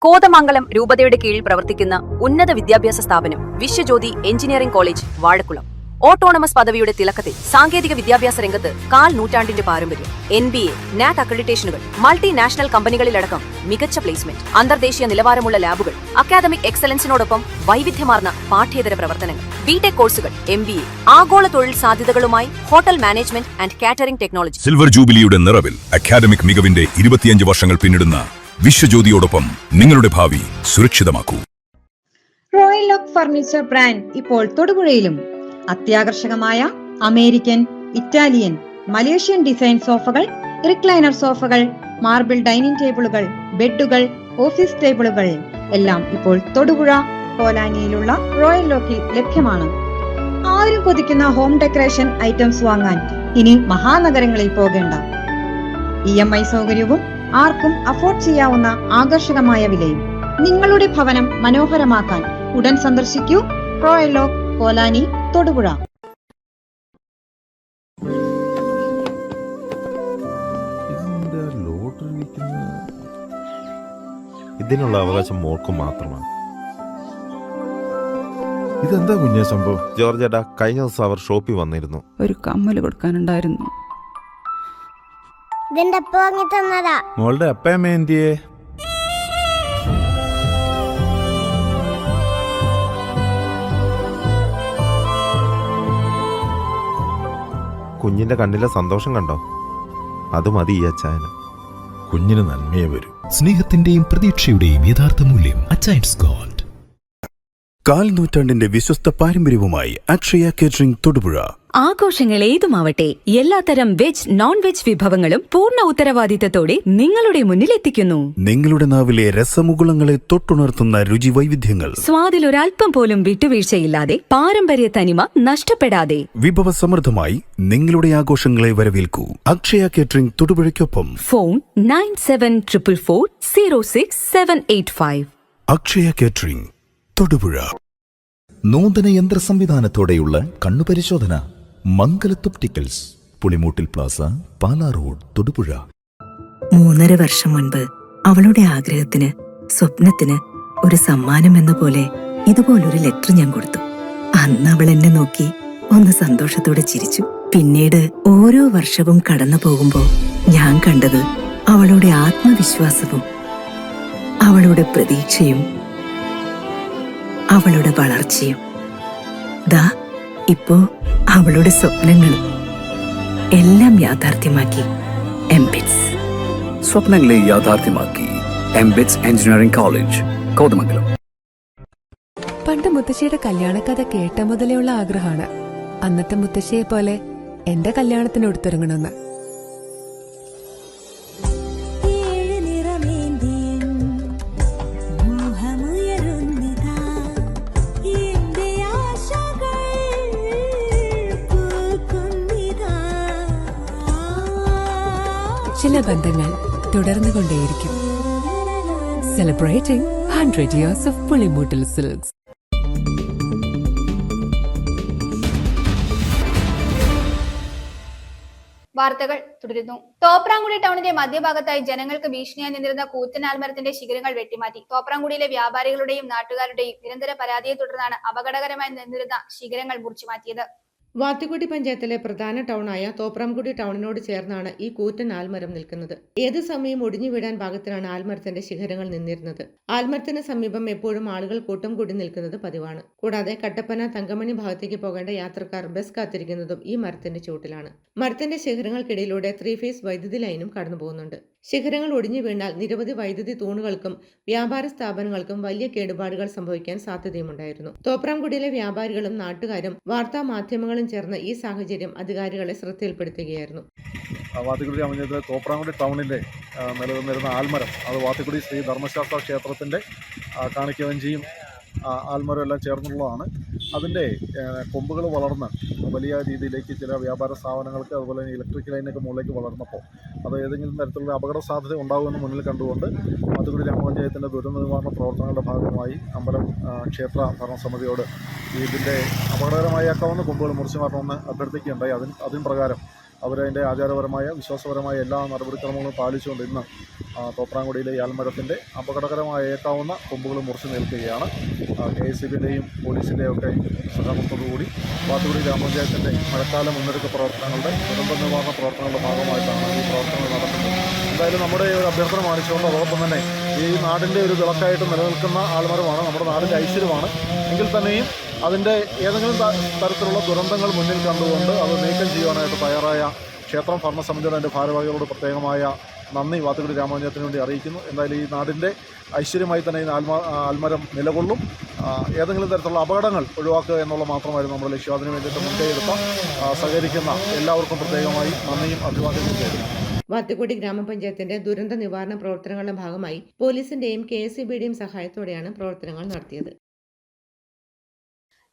Kothamangalam രൂപതയുടെ കീഴിൽ പ്രവർത്തിക്കുന്ന ഉന്നത വിദ്യാഭ്യാസ സ്ഥാപനം Vishwajyothi engineering college Vazhakulam. Autonomous പദവിയുടെ തിളക്കത്തിൽ സാങ്കേതിക വിദ്യാഭ്യാസ രംഗത്ത് 1/4 നൂറ്റാണ്ടിന്റെ പാരമ്പര്യം. NBA, NAC അക്രഡിറ്റേഷനുകൾ, മൾട്ടിനാഷണൽ കമ്പനികളിലടക്കം മികച്ച പ്ലേസ്മെന്റ്, അന്തർദേശീയ നിലവാരമുള്ള ലാബുകൾ, അക്കാദമിക് എക്സലൻസിനോടൊപ്പം വൈവിധ്യമാർന്ന പാഠ്യേതര പ്രവർത്തനങ്ങൾ, BTech കോഴ്സുകൾ, MBA, ആഗോള തൊഴിൽ സാധ്യതകളുമായി hotel management and catering technology. Silver ജൂബിലിയുടെ നിറവിൽ അക്കാദമിക് മികവിന്റെ 25 വർഷങ്ങൾ പിന്നിടുന്ന വിശ്വജ്യോതിയോടൊപ്പം നിങ്ങളുടെ ഭാവി സുരക്ഷിതമാക്കൂ. റോയൽ ലോക്ക് ഫർണിച്ചർ ബ്രാൻഡ് ഇപ്പോൾ തൊടുപുഴയിലും. അത്യാകർഷകമായ അമേരിക്കൻ, ഇറ്റാലിയൻ, മലേഷ്യൻ ഡിസൈൻ സോഫകൾ, റിക്ലൈനർ സോഫകൾ, മാർബിൾ ഡൈനിങ് ടേബിളുകൾ, ബെഡുകൾ, ഓഫീസ് ടേബിളുകൾ എല്ലാം ഇപ്പോൾ തൊടുപുഴ കോലാനിയിലുള്ള റോയൽ ലോക്കിൽ ലഭ്യമാണ്. ആരും കൊതിക്കുന്ന ഹോം ഡെക്കറേഷൻ ഐറ്റംസ് വാങ്ങാൻ ഇനി മഹാനഗരങ്ങളിൽ പോകേണ്ട. EMI സൗകര്യവും ആർക്കും അഫോർഡ് ചെയ്യാവുന്ന ആകർഷകമായ വിലയും. നിങ്ങളുടെ ഭവനം മനോഹരമാക്കാൻ ഉടൻ സന്ദർശിക്കൂ റോയൽ ലോക്ക് കോലാനി, തൊടുപുഴ. ഇതിനുള്ള അവകാശം മോൾക്ക് മാത്രമാണ്. ഇതെന്താ കുഞ്ഞേ സംഭവം? ജോർജ് ഏട്ടാ, കഴിഞ്ഞ ദിവസം അവർ ഷോപ്പിൽ വന്നിരുന്നു. ഒരു കമ്മല് കൊടുക്കാനുണ്ടായിരുന്നു. ഇതെന്റെ അപ്പ വാങ്ങി തന്നതാ. മോളുടെ അപ്പയമ്മ എന്തിയേ? കുഞ്ഞിന്റെ കണ്ണിലെ സന്തോഷം കണ്ടോ? അത് മതി ഈ അച്ചായന്. കുഞ്ഞിന് നന്മയെ വരും. സ്നേഹത്തിന്റെയും പ്രതീക്ഷയുടെയും യഥാർത്ഥ മൂല്യം അച്ചയൻസ് ഗോൾഡ്. കാൽ നൂറ്റാണ്ടിന്റെ വിശ്വസ്ത പാരമ്പര്യവുമായി അക്ഷയ കേറ്ററിംഗ് തൊടുപുഴ. ആഘോഷങ്ങൾ ഏതുമാവട്ടെ, എല്ലാത്തരം വെജ് നോൺ വെജ് വിഭവങ്ങളും പൂർണ്ണ ഉത്തരവാദിത്തത്തോടെ നിങ്ങളുടെ മുന്നിൽ എത്തിക്കുന്നു. നിങ്ങളുടെ നാവിലെ രസമുകുളങ്ങളെ തൊട്ടുണർത്തുന്ന രുചി വൈവിധ്യങ്ങൾ, സ്വാദിൽ ഒരൽപ്പം പോലും വിട്ടുവീഴ്ചയില്ലാതെ, പാരമ്പര്യ തനിമ നഷ്ടപ്പെടാതെ വിഭവസമൃദ്ധമായി നിങ്ങളുടെ ആഘോഷങ്ങളെ വരവേൽക്കൂ. അക്ഷയ കേറ്ററിംഗ് തൊടുപുഴയ്ക്കൊപ്പം ഫോൺ 9744066785. അക്ഷയ കേറ്ററിംഗ് തൊടുപുഴ. നൂതന യന്ത്ര സംവിധാനത്തോടെയുള്ള കണ്ണുപരിശോധന. Mangalath opticals, Pulimoottil plaza, Pala road, Thodupuzha. 3.5 വർഷം മുൻപ് അവളുടെ ആഗ്രഹത്തിന്, സ്വപ്നത്തിന് ഒരു സമ്മാനം എന്ന പോലെ ഇതുപോലൊരു ലെറ്റർ ഞാൻ കൊടുത്തു. അന്ന് അവൾ എന്നെ നോക്കി ഒന്ന് സന്തോഷത്തോടെ ചിരിച്ചു. പിന്നീട് ഓരോ വർഷവും കടന്നു പോകുമ്പോൾ ഞാൻ കണ്ടത് അവളുടെ ആത്മവിശ്വാസവും അവളുടെ പ്രതീക്ഷയും അവളുടെ വളർച്ചയും. ദാ ഇപ്പോ അവളുടെ സ്വപ്നങ്ങളും എല്ലാം യാഥാർത്ഥ്യമാക്കി എംബിറ്റ്സ്. സ്വപ്നങ്ങളെ യാഥാർത്ഥ്യമാക്കി എംബിറ്റ്സ് എഞ്ചിനീയറിംഗ് കോളേജ്, കോതമംഗലം. പണ്ട് മുത്തശ്ശിയുടെ കല്യാണക്കഥ കേട്ട മുതലേ ഉള്ള ആഗ്രഹമാണ് അന്നത്തെ മുത്തശ്ശിയെ പോലെ എന്റെ കല്യാണത്തിന് ഒടുത്തിറങ്ങണമെന്ന്. ചില ബന്ധങ്ങൾ തുടർന്നുകൊണ്ടേയിരിക്കും. Celebrating 100 years of Pulimoottil silks. വാർത്തകൾ തുടരുന്നു. തോപ്രാംകുടി ടൗണിന്റെ മധ്യഭാഗത്തായി ജനങ്ങൾക്ക് ഭീഷണിയായി നിന്നിരുന്ന കൂറ്റൻ ആൽമരത്തിന്റെ ശിഖരങ്ങൾ വെട്ടിമാറ്റി. തോപ്രാംകുടിയിലെ വ്യാപാരികളുടെയും നാട്ടുകാരുടെയും നിരന്തര പരാതിയെ തുടർന്നാണ് അപകടകരമായി നിന്നിരുന്ന ശിഖരങ്ങൾ മുറിച്ചുമാറ്റിയത്. വാത്തിക്കുടി പഞ്ചായത്തിലെ പ്രധാന ടൗണായ തോപ്രാംകുടി ടൗണിനോട് ചേർന്നാണ് ഈ കൂറ്റൻ ആൽമരം നിൽക്കുന്നത്. ഏത് സമയം ഒടിഞ്ഞു വീഴാൻ പാകത്തിലാണ് ആൽമരത്തിന്റെ ശിഖരങ്ങൾ നിന്നിരുന്നത്. ആൽമരത്തിന് സമീപം എപ്പോഴും ആളുകൾ കൂട്ടം കൂടി നിൽക്കുന്നത് പതിവാണ്. കൂടാതെ കട്ടപ്പന തങ്കമണി ഭാഗത്തേക്ക് പോകേണ്ട യാത്രക്കാർ ബസ് കാത്തിരിക്കുന്നതും ഈ മരത്തിന്റെ ചുവട്ടിലാണ്. മരത്തിന്റെ ശിഖരങ്ങൾക്കിടയിലൂടെ 3 ഫേസ് വൈദ്യുതി ലൈനും കടന്നു പോകുന്നുണ്ട്. ശിഖരങ്ങൾ ഒടിഞ്ഞു വീണാൽ നിരവധി വൈദ്യുതി തൂണുകൾക്കും വ്യാപാര സ്ഥാപനങ്ങൾക്കും വലിയ കേടുപാടുകൾ സംഭവിക്കാൻ സാധ്യതയുമുണ്ടായിരുന്നു. തോപ്രാംകുടിയിലെ വ്യാപാരികളും നാട്ടുകാരും വാർത്താ മാധ്യമങ്ങളും ചേർന്ന് ഈ സാഹചര്യം അധികാരികളെ ശ്രദ്ധയിൽപ്പെടുത്തുകയായിരുന്നു. വാത്തിക്കുടി ഗ്രാമപഞ്ചായത്തിലെ തോപ്രാംകുടി ടൗണിലെ നിലനിന്നിരുന്ന ആൽമരം, അത് വാത്തിക്കുടി ശ്രീ ധർമ്മശാസ്ത്ര ക്ഷേത്രത്തിന്റെ കാണിക്കവഞ്ചിയും ആൽമരം എല്ലാം ചേർന്നുള്ളതാണ്. അതിൻ്റെ കൊമ്പുകൾ വളർന്ന് വലിയ രീതിയിലേക്ക് ചില വ്യാപാര സ്ഥാപനങ്ങൾക്ക്, അതുപോലെ തന്നെ ഇലക്ട്രിക് ലൈനൊക്കെ മുകളിലേക്ക് വളർന്നപ്പോൾ അത് ഏതെങ്കിലും തരത്തിലുള്ള അപകട സാധ്യത ഉണ്ടാകുമെന്ന് മുന്നിൽ കണ്ടുകൊണ്ട് വാത്തിക്കുടി ഗ്രാമപഞ്ചായത്തിൻ്റെ ദുരന്ത നിവാരണ പ്രവർത്തനങ്ങളുടെ ഭാഗമായി അമ്പലം ക്ഷേത്ര ഭരണസമിതിയോട് ഇതിൻ്റെ അപകടകരമായേക്കാവുന്ന കൊമ്പുകൾ മുറിച്ചു മാറ്റണമെന്ന് അഭ്യർത്ഥിക്കുകയുണ്ടായി. അതിന് പ്രകാരം അവരതിൻ്റെ ആചാരപരമായ വിശ്വാസപരമായ എല്ലാ നടപടിക്രമങ്ങളും പാലിച്ചുകൊണ്ട് ഇന്ന് തോപ്രാംകുടിയിലെ ആൽമരത്തിൻ്റെ അപകടകരമായേക്കാവുന്ന കൊമ്പുകൾ മുറിച്ചു നിൽക്കുകയാണ്. KSCBയുടെയും പോലീസിൻ്റെയും ഒക്കെ സഹകരണത്തോടുകൂടി വാത്തിക്കുടി ഗ്രാമപഞ്ചായത്തിൻ്റെ മഴക്കാല മുന്നൊരുക്ക പ്രവർത്തനങ്ങളുടെ ദുരന്ത നിവാരണ പ്രവർത്തനങ്ങളുടെ ഭാഗമായിട്ടാണ് ഈ പ്രവർത്തനങ്ങൾ നടത്തുന്നത്. എന്തായാലും നമ്മുടെ ഒരു അഭ്യർത്ഥന മാനിച്ചുകൊണ്ട് അതോടൊപ്പം തന്നെ ഈ നാടിൻ്റെ ഒരു വിളക്കായിട്ട് നിലനിൽക്കുന്ന ആൽമരമാണ്, നമ്മുടെ നാടിൻ്റെ ഐശ്വര്യമാണ്. എങ്കിൽ തന്നെയും അതിൻ്റെ ഏതെങ്കിലും തരത്തിലുള്ള ദുരന്തങ്ങൾ മുന്നിൽ കണ്ടുകൊണ്ട് അത് നീക്കം ചെയ്യുവാനായിട്ട് തയ്യാറായ ക്ഷേത്രം ഭരണസമിതിയുടെ എൻ്റെ ഭാരവാഹികളോട് പ്രത്യേകമായ നന്ദി വാത്തിക്കുടി ഗ്രാമപഞ്ചായത്തിന് വേണ്ടി അറിയിക്കുന്നു. എന്തായാലും ഈ നാടിൻ്റെ ഐശ്വര്യമായി തന്നെ ഈ ആൽമരം നിലകൊള്ളും. ഏതെങ്കിലും തരത്തിലുള്ള അപകടങ്ങൾ ഒഴിവാക്കുക എന്നുള്ള മാത്രമായിരുന്നു നമ്മുടെ ലക്ഷ്യം. അതിനു വേണ്ടിയിട്ട് മുൻകൈയെടുത്ത സഹകരിക്കുന്ന എല്ലാവർക്കും പ്രത്യേകമായി നന്ദിയും അഭിവാദ്യവും ചെയ്യുന്നു. വാത്തിക്കുടി ഗ്രാമപഞ്ചായത്തിന്റെ ദുരന്ത നിവാരണ പ്രവർത്തനങ്ങളുടെ ഭാഗമായി പോലീസിന്റെയും KSCBയുടെയും സഹായത്തോടെയാണ് പ്രവർത്തനങ്ങൾ നടത്തിയത്.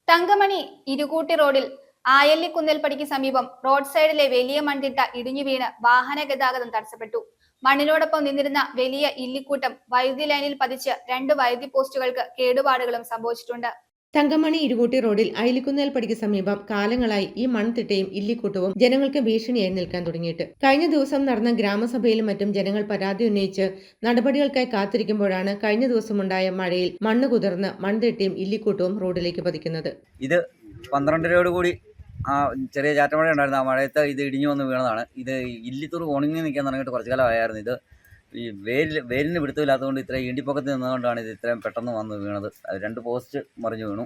തങ്കമണി ഇരുകൂട്ടി റോഡിൽ ആയല്ലിക്കുന്നൽപ്പടിക്ക് സമീപം റോഡ് സൈഡിലെ വലിയ മൺതിട്ട ഇടിഞ്ഞു വീണ് വാഹന ഗതാഗതം തടസ്സപ്പെട്ടു. മണ്ണിനോടൊപ്പം നിന്നിരുന്ന വലിയ ഇല്ലിക്കൂട്ടം വൈദ്യുതി ലൈനിൽ പതിച്ച് 2 വൈദ്യുതി പോസ്റ്റുകൾക്ക് കേടുപാടുകളും സംഭവിച്ചിട്ടുണ്ട്. തങ്കമണി ഇരുകൂട്ടി റോഡിൽ അയിലിക്കുന്നേൽപ്പടിക്ക് സമീപം കാലങ്ങളായി ഈ മൺതിട്ടയും ഇല്ലിക്കൂട്ടവും ജനങ്ങൾക്ക് ഭീഷണിയായി നിൽക്കാൻ തുടങ്ങിയിട്ട്. കഴിഞ്ഞ ദിവസം നടന്ന ഗ്രാമസഭയിലും മറ്റും ജനങ്ങൾ പരാതി ഉന്നയിച്ച് നടപടികൾക്കായി കാത്തിരിക്കുമ്പോഴാണ് കഴിഞ്ഞ ദിവസമുണ്ടായ മഴയിൽ മണ്ണ് കുതിർന്ന് മൺതിട്ടയും ഇല്ലിക്കൂട്ടവും റോഡിലേക്ക് പതിക്കുന്നത്. ഇത് 12 കൂടി ചെറിയ ചാറ്റമഴ ഉണ്ടായിരുന്നു. ആ മഴയത്ത് ഇത് ഇടിഞ്ഞു വന്ന് വീണതാണ്. ഇത് ഇല്ലിത്തൂർ ഉണങ്ങി നിൽക്കാൻ തുടങ്ങിയിട്ട് കുറച്ചു കാലമായിരുന്നു. ഇത് ഈ വേലിന് പിടുത്തമില്ലാത്തതുകൊണ്ട് ഇത്രയും ഈണ്ടിപ്പൊക്കത്തിൽ നിന്നുകൊണ്ടാണ് ഇത് ഇത്രയും പെട്ടെന്ന് വന്ന് വീണത്. അത് 2 പോസ്റ്റ് മറിഞ്ഞു വീണു.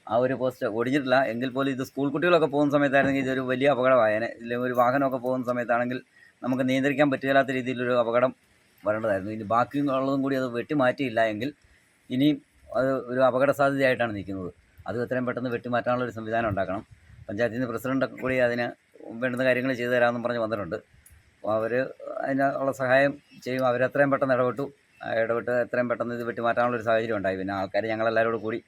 ആ ഒരു പോസ്റ്റ് ഒടിഞ്ഞിട്ടില്ല. എങ്കിൽ പോലും ഇത് സ്കൂൾ കുട്ടികളൊക്കെ പോകുന്ന സമയത്തായിരുന്നെങ്കിൽ ഇതൊരു വലിയ അപകടമായേനെ. ഇല്ലെങ്കിൽ ഒരു വാഹനമൊക്കെ പോകുന്ന സമയത്താണെങ്കിൽ നമുക്ക് നിയന്ത്രിക്കാൻ പറ്റില്ലാത്ത രീതിയിലൊരു അപകടം വരേണ്ടതായിരുന്നു. ഇനി ബാക്കിയുള്ളതും കൂടി അത് വെട്ടിമാറ്റിയില്ല എങ്കിൽ ഇനിയും അത് ഒരു അപകട സാധ്യതയായിട്ടാണ് നിൽക്കുന്നത്. അത് എത്രയും പെട്ടെന്ന് വെട്ടിമാറ്റാനുള്ളൊരു സംവിധാനം ഉണ്ടാക്കണം. പഞ്ചായത്തിൽ നിന്ന് പ്രസിഡൻ്റൊക്കെ കൂടി അതിന് വേണ്ടുന്ന കാര്യങ്ങൾ ചെയ്തു തരാമെന്നും പറഞ്ഞ് വന്നിട്ടുണ്ട്. അപ്പോൾ അവർ അതിനുള്ള സഹായം ചെയ്യും. അവരെത്രയും പെട്ടെന്ന് ഇടപെട്ട് എത്രയും പെട്ടെന്ന് ഇത് വെട്ടിമാറ്റാനുള്ളൊരു സാഹചര്യം ഉണ്ടായി. പിന്നെ ആൾക്കാർ ഞങ്ങളെല്ലാവരോടും കൂടി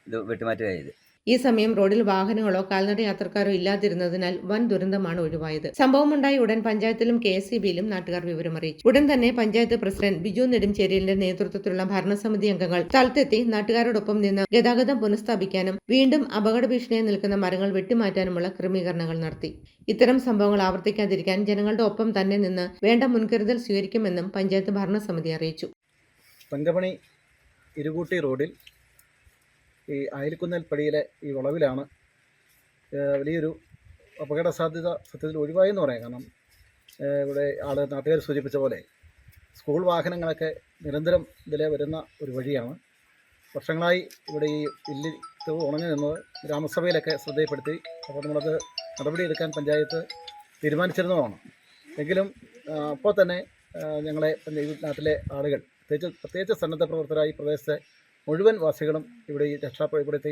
ഇത് വെട്ടിമാറ്റുക ചെയ്ത്. ഈ സമയം റോഡിൽ വാഹനങ്ങളോ കാൽനട യാത്രക്കാരോ ഇല്ലാതിരുന്നതിനാൽ വൻ ദുരന്തമാണ് ഒഴിവായത്. സംഭവമുണ്ടായി ഉടൻ പഞ്ചായത്തിലും KSEBിയിലും നാട്ടുകാർ വിവരമറിയിച്ചു. ഉടൻ തന്നെ പഞ്ചായത്ത് പ്രസിഡന്റ് ബിജു നെടുംചേരിയലിന്റെ നേതൃത്വത്തിലുള്ള ഭരണസമിതി അംഗങ്ങൾ സ്ഥലത്തെത്തി നാട്ടുകാരോടൊപ്പം നിന്ന് ഗതാഗതം പുനഃസ്ഥാപിക്കാനും വീണ്ടും അപകട ഭീഷണിയായി നിൽക്കുന്ന മരങ്ങൾ വെട്ടിമാറ്റാനുമുള്ള ക്രമീകരണങ്ങൾ നടത്തി. ഇത്തരം സംഭവങ്ങൾ ആവർത്തിക്കാതിരിക്കാൻ ജനങ്ങളുടെ ഒപ്പം തന്നെ നിന്ന് വേണ്ട മുൻകരുതൽ സ്വീകരിക്കുമെന്നും പഞ്ചായത്ത് ഭരണസമിതി അറിയിച്ചു. തങ്കമണി ഇരുകൂട്ടി റോഡിൽ ഈ അയിലിക്കുന്നേൽപ്പടിയിലെ ഈ വളവിലാണ് വലിയൊരു അപകട സാധ്യത സത്യത്തിൽ ഒഴിവായെന്ന് പറയാം. കാരണം ഇവിടെ നാട്ടുകാർ സൂചിപ്പിച്ച പോലെ സ്കൂൾ വാഹനങ്ങളൊക്കെ നിരന്തരം ഇതിലെ വരുന്ന ഒരു വഴിയാണ്. വർഷങ്ങളായി ഇവിടെ ഈ ഇല്ലിത്തൂർ ഉണങ്ങി നിന്നത് ഗ്രാമസഭയിലൊക്കെ ശ്രദ്ധയിൽപ്പെടുത്തി. അപ്പോൾ നമ്മളത് നടപടിയെടുക്കാൻ പഞ്ചായത്ത് തീരുമാനിച്ചിരുന്നതാണ്. എങ്കിലും അപ്പോൾ തന്നെ ഞങ്ങളെ ഈ നാട്ടിലെ ആളുകൾ പ്രത്യേകിച്ച് സന്നദ്ധ പ്രവർത്തകരായി പ്രദേശത്തെ മുഴുവൻ വാസികളും ഇവിടെ ഈ ഇവിടുത്തെ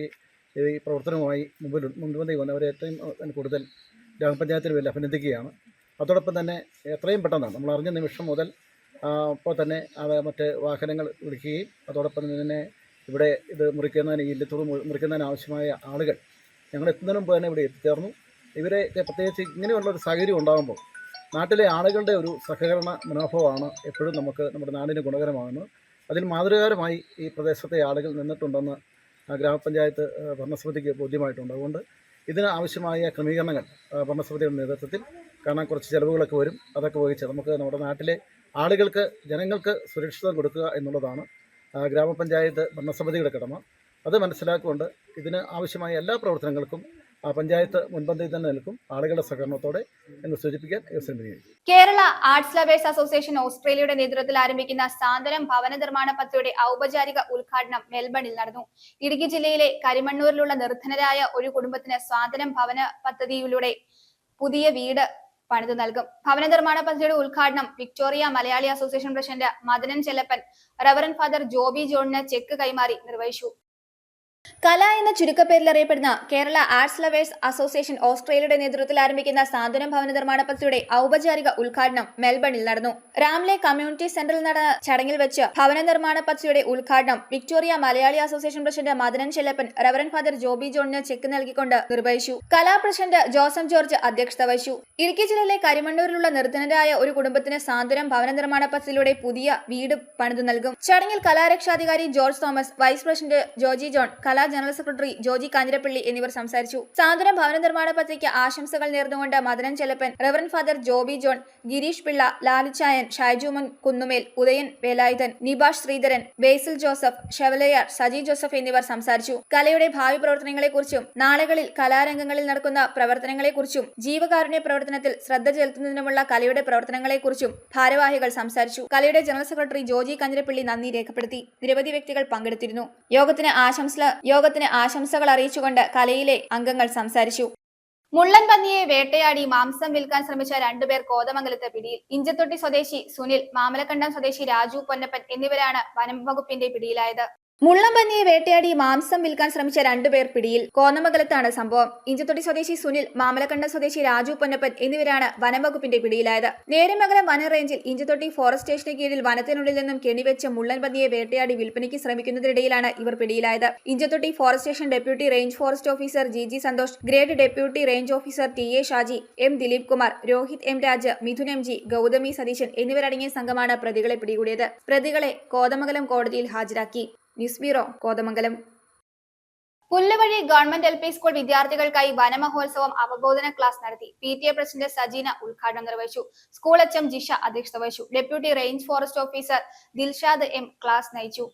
ഈ പ്രവർത്തനവുമായി മുൻപന്തി വന്നവരെ ഏറ്റവും കൂടുതൽ ഗ്രാമപഞ്ചായത്തിന് വേണ്ടി അഭിനന്ദിക്കുകയാണ്. അതോടൊപ്പം തന്നെ എത്രയും പെട്ടെന്ന് നമ്മൾ അറിഞ്ഞ നിമിഷം മുതൽ അപ്പോൾ തന്നെ മറ്റ് വാഹനങ്ങൾ വിളിക്കുകയും അതോടൊപ്പം തന്നെ ഇവിടെ ഇത് മുറിക്കുന്നതിന് ഇല്ലത്തൂർ മുറിക്കുന്നതിന് ആവശ്യമായ ആളുകൾ ഞങ്ങൾ എത്തുന്നതിന് മുമ്പ് തന്നെ ഇവിടെ എത്തിച്ചേർന്നു. ഇവരെ പ്രത്യേകിച്ച് ഇങ്ങനെയുള്ളൊരു സാഹചര്യം ഉണ്ടാകുമ്പോൾ നാട്ടിലെ ആളുകളുടെ ഒരു സഹകരണ മനോഭാവമാണ് എപ്പോഴും നമ്മുടെ നാടിന് ഗുണകരമാകുന്നത്. അതിൽ മാതൃകാപരമായി ഈ പ്രദേശത്തെ ആളുകൾ നിന്നിട്ടുണ്ടെന്ന് ഗ്രാമപഞ്ചായത്ത് ഭരണസമിതിക്ക് ബോധ്യമായിട്ടുണ്ട്. അതുകൊണ്ട് ഇതിന് ആവശ്യമായ ക്രമീകരണങ്ങൾ ഭരണസമിതിയുടെ നേതൃത്വത്തിൽ, കാരണം കുറച്ച് ചിലവുകളൊക്കെ വരും, അതൊക്കെ വഹിച്ച് നമുക്ക് നമ്മുടെ നാട്ടിലെ ആളുകൾക്ക് ജനങ്ങൾക്ക് സുരക്ഷിതം കൊടുക്കുക എന്നുള്ളതാണ് ഗ്രാമപഞ്ചായത്ത് ഭരണസമിതിയുടെ കടമ. അത് മനസ്സിലാക്കിക്കൊണ്ട് ഇതിന് ആവശ്യമായ എല്ലാ പ്രവർത്തനങ്ങൾക്കും പഞ്ചായത്ത് മുൻപന്തിയിൽ തന്നെ നിൽക്കും, ആളുകളുടെ സഹകരണത്തോടെ എന്ന് സൂചിപ്പിക്കാൻ കേരള ആർട്സ് ലവേഴ്സ് അസോസിയേഷൻ ഓസ്ട്രേലിയയുടെ നേതൃത്വത്തിൽ ആരംഭിക്കുന്ന സാന്ത്വനം ഭവന നിർമ്മാണ പദ്ധതിയുടെ ഔപചാരിക ഉദ്ഘാടനം മെൽബണിൽ നടന്നു. ഇടുക്കി ജില്ലയിലെ കരിമണ്ണൂരിലുള്ള നിർധനരായ ഒരു കുടുംബത്തിന് സാന്ത്വനം ഭവന പദ്ധതിയിലൂടെ പുതിയ വീട് പണിതു നൽകും. ഭവന നിർമ്മാണ പദ്ധതിയുടെ ഉദ്ഘാടനം Victoria Malayali association president Madanan Chellappan reverend father Joby ജോണിന് ചെക്ക് കൈമാറി നിർവഹിച്ചു. കല എന്ന ചുരുക്കപ്പേരിൽ അറിയപ്പെടുന്ന കേരള ആർട്സ് ലവേഴ്സ് അസോസിയേഷൻ ഓസ്ട്രേലിയയുടെ നേതൃത്വത്തിൽ ആരംഭിക്കുന്ന സാന്ത്വനം ഭവന നിർമ്മാണ പദ്ധതിയുടെ ഔപചാരിക ഉദ്ഘാടനം മെൽബണിൽ നടന്നു. റാംലെ കമ്മ്യൂണിറ്റി സെന്ററിൽ നടന്ന ചടങ്ങിൽ വെച്ച് ഭവന നിർമ്മാണ പദ്ധതിയുടെ ഉദ്ഘാടനം Victoria Malayali association president Madanan Chellappan reverend father Joby ജോണിന് ചെക്ക് നൽകിക്കൊണ്ട് നിർവഹിച്ചു. കലാ പ്രസിഡന്റ് ജോസഫ് ജോർജ് അധ്യക്ഷത വഹിച്ചു. ഇടുക്കി ജില്ലയിലെ കരിമണ്ണൂരിലുള്ള നിർധനരായ ഒരു കുടുംബത്തിന് സാന്ത്വനം ഭവന നിർമ്മാണ പദ്ധതിയിലൂടെ പുതിയ വീട് പണിതു നൽകും. ചടങ്ങിൽ കലാരക്ഷാധികാരി George Thomas, vice president Joji John, general secretary Joji Kanjirappally എന്നിവർ സംസാരിച്ചു. സാന്ത്വനം ഭവന നിർമ്മാണ പദ്ധതിക്ക് ആശംസകൾ നേർന്നുകൊണ്ട് Madanan Chellappan, reverend father Joby John, Girish Pillai, Lalichayan, Shaijuman Kunnumel, Udayan Velayudhan, Nibash Sreedharan, Basil Joseph, chevalier, Saji Joseph എന്നിവർ സംസാരിച്ചു. കലയുടെ ഭാവി പ്രവർത്തനങ്ങളെക്കുറിച്ചും നാളുകളിൽ കലാരംഗങ്ങളിൽ നടക്കുന്ന പ്രവർത്തനങ്ങളെക്കുറിച്ചും ജീവകാരുണ്യ പ്രവർത്തനത്തിൽ ശ്രദ്ധ ചെലുത്തുന്നതിനുമുള്ള കലയുടെ പ്രവർത്തനങ്ങളെക്കുറിച്ചും ഭാരവാഹികൾ സംസാരിച്ചു. കലയുടെ ജനറൽ സെക്രട്ടറി ജോജി കാഞ്ഞിരപ്പള്ളി നന്ദി രേഖപ്പെടുത്തി. നിരവധി വ്യക്തികൾ പങ്കെടുത്തിരുന്നു. യോഗത്തിന് ആശംസകൾ അറിയിച്ചുകൊണ്ട് കലയിലെ അംഗങ്ങൾ സംസാരിച്ചു. മുള്ളൻ പന്നിയെ വേട്ടയാടി മാംസം വിൽക്കാൻ ശ്രമിച്ച 2 പേർ കോതമംഗലത്ത് പിടിയിൽ. ഇഞ്ചത്തൊട്ടി സ്വദേശി സുനിൽ, മാമലക്കണ്ടം സ്വദേശി രാജു പൊന്നപ്പൻ എന്നിവരാണ് വനം വകുപ്പിന്റെ പിടിയിലായത്. മുള്ളംപന്നിയെ വേട്ടയാടി മാംസം വിൽക്കാൻ ശ്രമിച്ച 2 പേർ പിടിയിൽ. കോതമംഗലത്താണ് സംഭവം. ഇഞ്ചത്തൊട്ടി സ്വദേശി സുനിൽ, മാമലക്കണ്ടം സ്വദേശി രാജു പൊന്നപ്പൻ എന്നിവരാണ് വനം വകുപ്പിന്റെ പിടിയിലായത്. നേര്യമംഗലം വന റേഞ്ചിൽ ഇഞ്ചത്തൊട്ടി ഫോറസ്റ്റ് സ്റ്റേഷന് കീഴിൽ വനത്തിനുള്ളിൽ നിന്നും കെണിവെച്ച മുള്ളൻപന്നിയെ വേട്ടയാടി വിൽപ്പനയ്ക്ക് ശ്രമിക്കുന്നതിനിടയിലാണ് ഇവർ പിടിയിലായത്. Inchathotty forest station deputy range forest officer GG Santhosh, grade deputy range officer TA Shaji, M Dileep Kumar, Rohit M Raj, Mithun MG, Gauthami Satheesan എന്നിവരടങ്ങിയ സംഘമാണ് പ്രതികളെ പിടികൂടിയത്. പ്രതികളെ കോതമംഗലം കോടതിയിൽ ഹാജരാക്കി. News bureau, Kothamangalam. Pulluvazhi government LP school വിദ്യാർത്ഥികൾക്കായി വനമഹോത്സവം അവബോധന ക്ലാസ് നടത്തി. PTA പ്രസിഡന്റ് സജീന ഉദ്ഘാടനം നിർവഹിച്ചു. സ്കൂൾ HM ജിഷ അധ്യക്ഷത വഹിച്ചു. Deputy range forest officer Dilshad M class നയിച്ചു.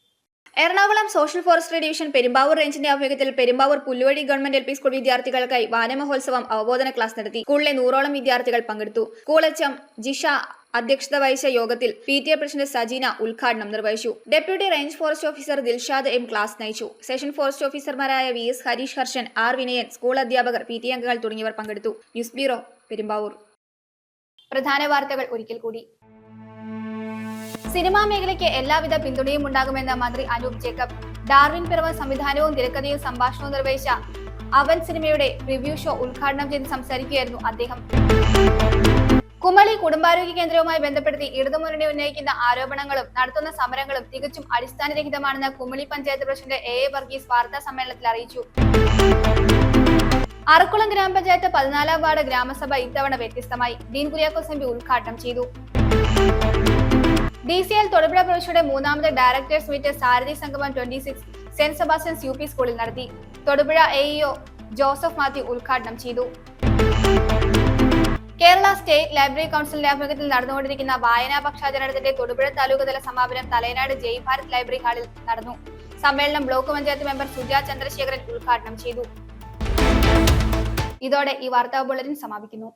Ernakulam social forestry division Perumbavoor റേഞ്ചിന്റെ ആഭിമുഖ്യത്തിൽ Perumbavoor Pulluvazhi government LP school വിദ്യാർത്ഥികൾക്കായി വനമഹോത്സവം അവബോധന ക്ലാസ് നടത്തി. സ്കൂളിലെ 100ഓളം വിദ്യാർത്ഥികൾ പങ്കെടുത്തു. സ്കൂൾ HM ജിഷ അധ്യക്ഷത വഹിച്ച യോഗത്തിൽ PTA പ്രസിഡന്റ് സജീന ഉദ്ഘാടനം നിർവഹിച്ചു. Deputy range forest officer Dilshad M class നയിച്ചു. സെഷൻ ഫോറസ്റ്റ് ഓഫീസർമാരായ VS Harish Harshan, R Vinayan, school അധ്യാപകർ, PTA അംഗങ്ങൾ തുടങ്ങിയവർ പങ്കെടുത്തു. News bureau, Perumbavoor. പ്രധാന വാർത്തകൾ ഒരിക്കൽ കൂടി. സിനിമാ മേഖലയ്ക്ക് എല്ലാവിധ പിന്തുണയും ഉണ്ടാകുമെന്ന് മന്ത്രി അനൂപ് ജേക്കബ്. ഡാർവിൻ പിറവം സംവിധാനവും തിരക്കഥയും സംഭാഷണവും നിർവഹിച്ച അവൻ സിനിമയുടെ റിവ്യൂ ഷോ ഉദ്ഘാടനം ചെയ്ത് സംസാരിക്കുകയായിരുന്നു അദ്ദേഹം. കുമളി കുടുംബാരോഗ്യ കേന്ദ്രവുമായി ബന്ധപ്പെടുത്തി ഇടതുമുന്നണി ഉന്നയിക്കുന്ന ആരോപണങ്ങളും നടത്തുന്ന സമരങ്ങളും തികച്ചും അടിസ്ഥാനരഹിതമാണെന്ന് കുമളി പഞ്ചായത്ത് പ്രസിഡന്റ് AA വർഗീസ് വാർത്താ സമ്മേളനത്തിൽ അറിയിച്ചു. അറക്കുളം ഗ്രാമപഞ്ചായത്ത് 14ാം വാർഡ് ഗ്രാമസഭ ഇത്തവണ വ്യത്യസ്തമായി. ഡീൻ കുര്യാക്കോസ് MP ഉദ്ഘാടനം ചെയ്തു. DCL തൊടുപുഴ പ്രവിശ്യയുടെ 3ാമത് ഡയറക്ടേഴ്സ് മീറ്റ് സാരഥി സംഗമം 26 സെന്റ് സെബാസ്റ്റ്യൻസ് UP സ്കൂളിൽ നടത്തി. തൊടുപുഴ AEO ജോസഫ് മാത്യു ഉദ്ഘാടനം ചെയ്തു. കേരള സ്റ്റേറ്റ് ലൈബ്രറി കൗൺസിലിന്റെ ആഭിമുഖ്യത്തിൽ നടന്നുകൊണ്ടിരിക്കുന്ന വായനാ പക്ഷാചരണത്തിന്റെ തൊടുപുഴ താലൂക്ക് തല സമാപനം തലയനാട് ജയ് ഭാരത് ലൈബ്രറി ഹാളിൽ നടന്നു. സമ്മേളനം ബ്ലോക്ക് പഞ്ചായത്ത് മെമ്പർ സുജ ചന്ദ്രശേഖരൻ ഉദ്ഘാടനം ചെയ്തു. ഇതോടെ ഈ വാർത്താ ബുള്ളറ്റിൻ സമാപിക്കുന്നു.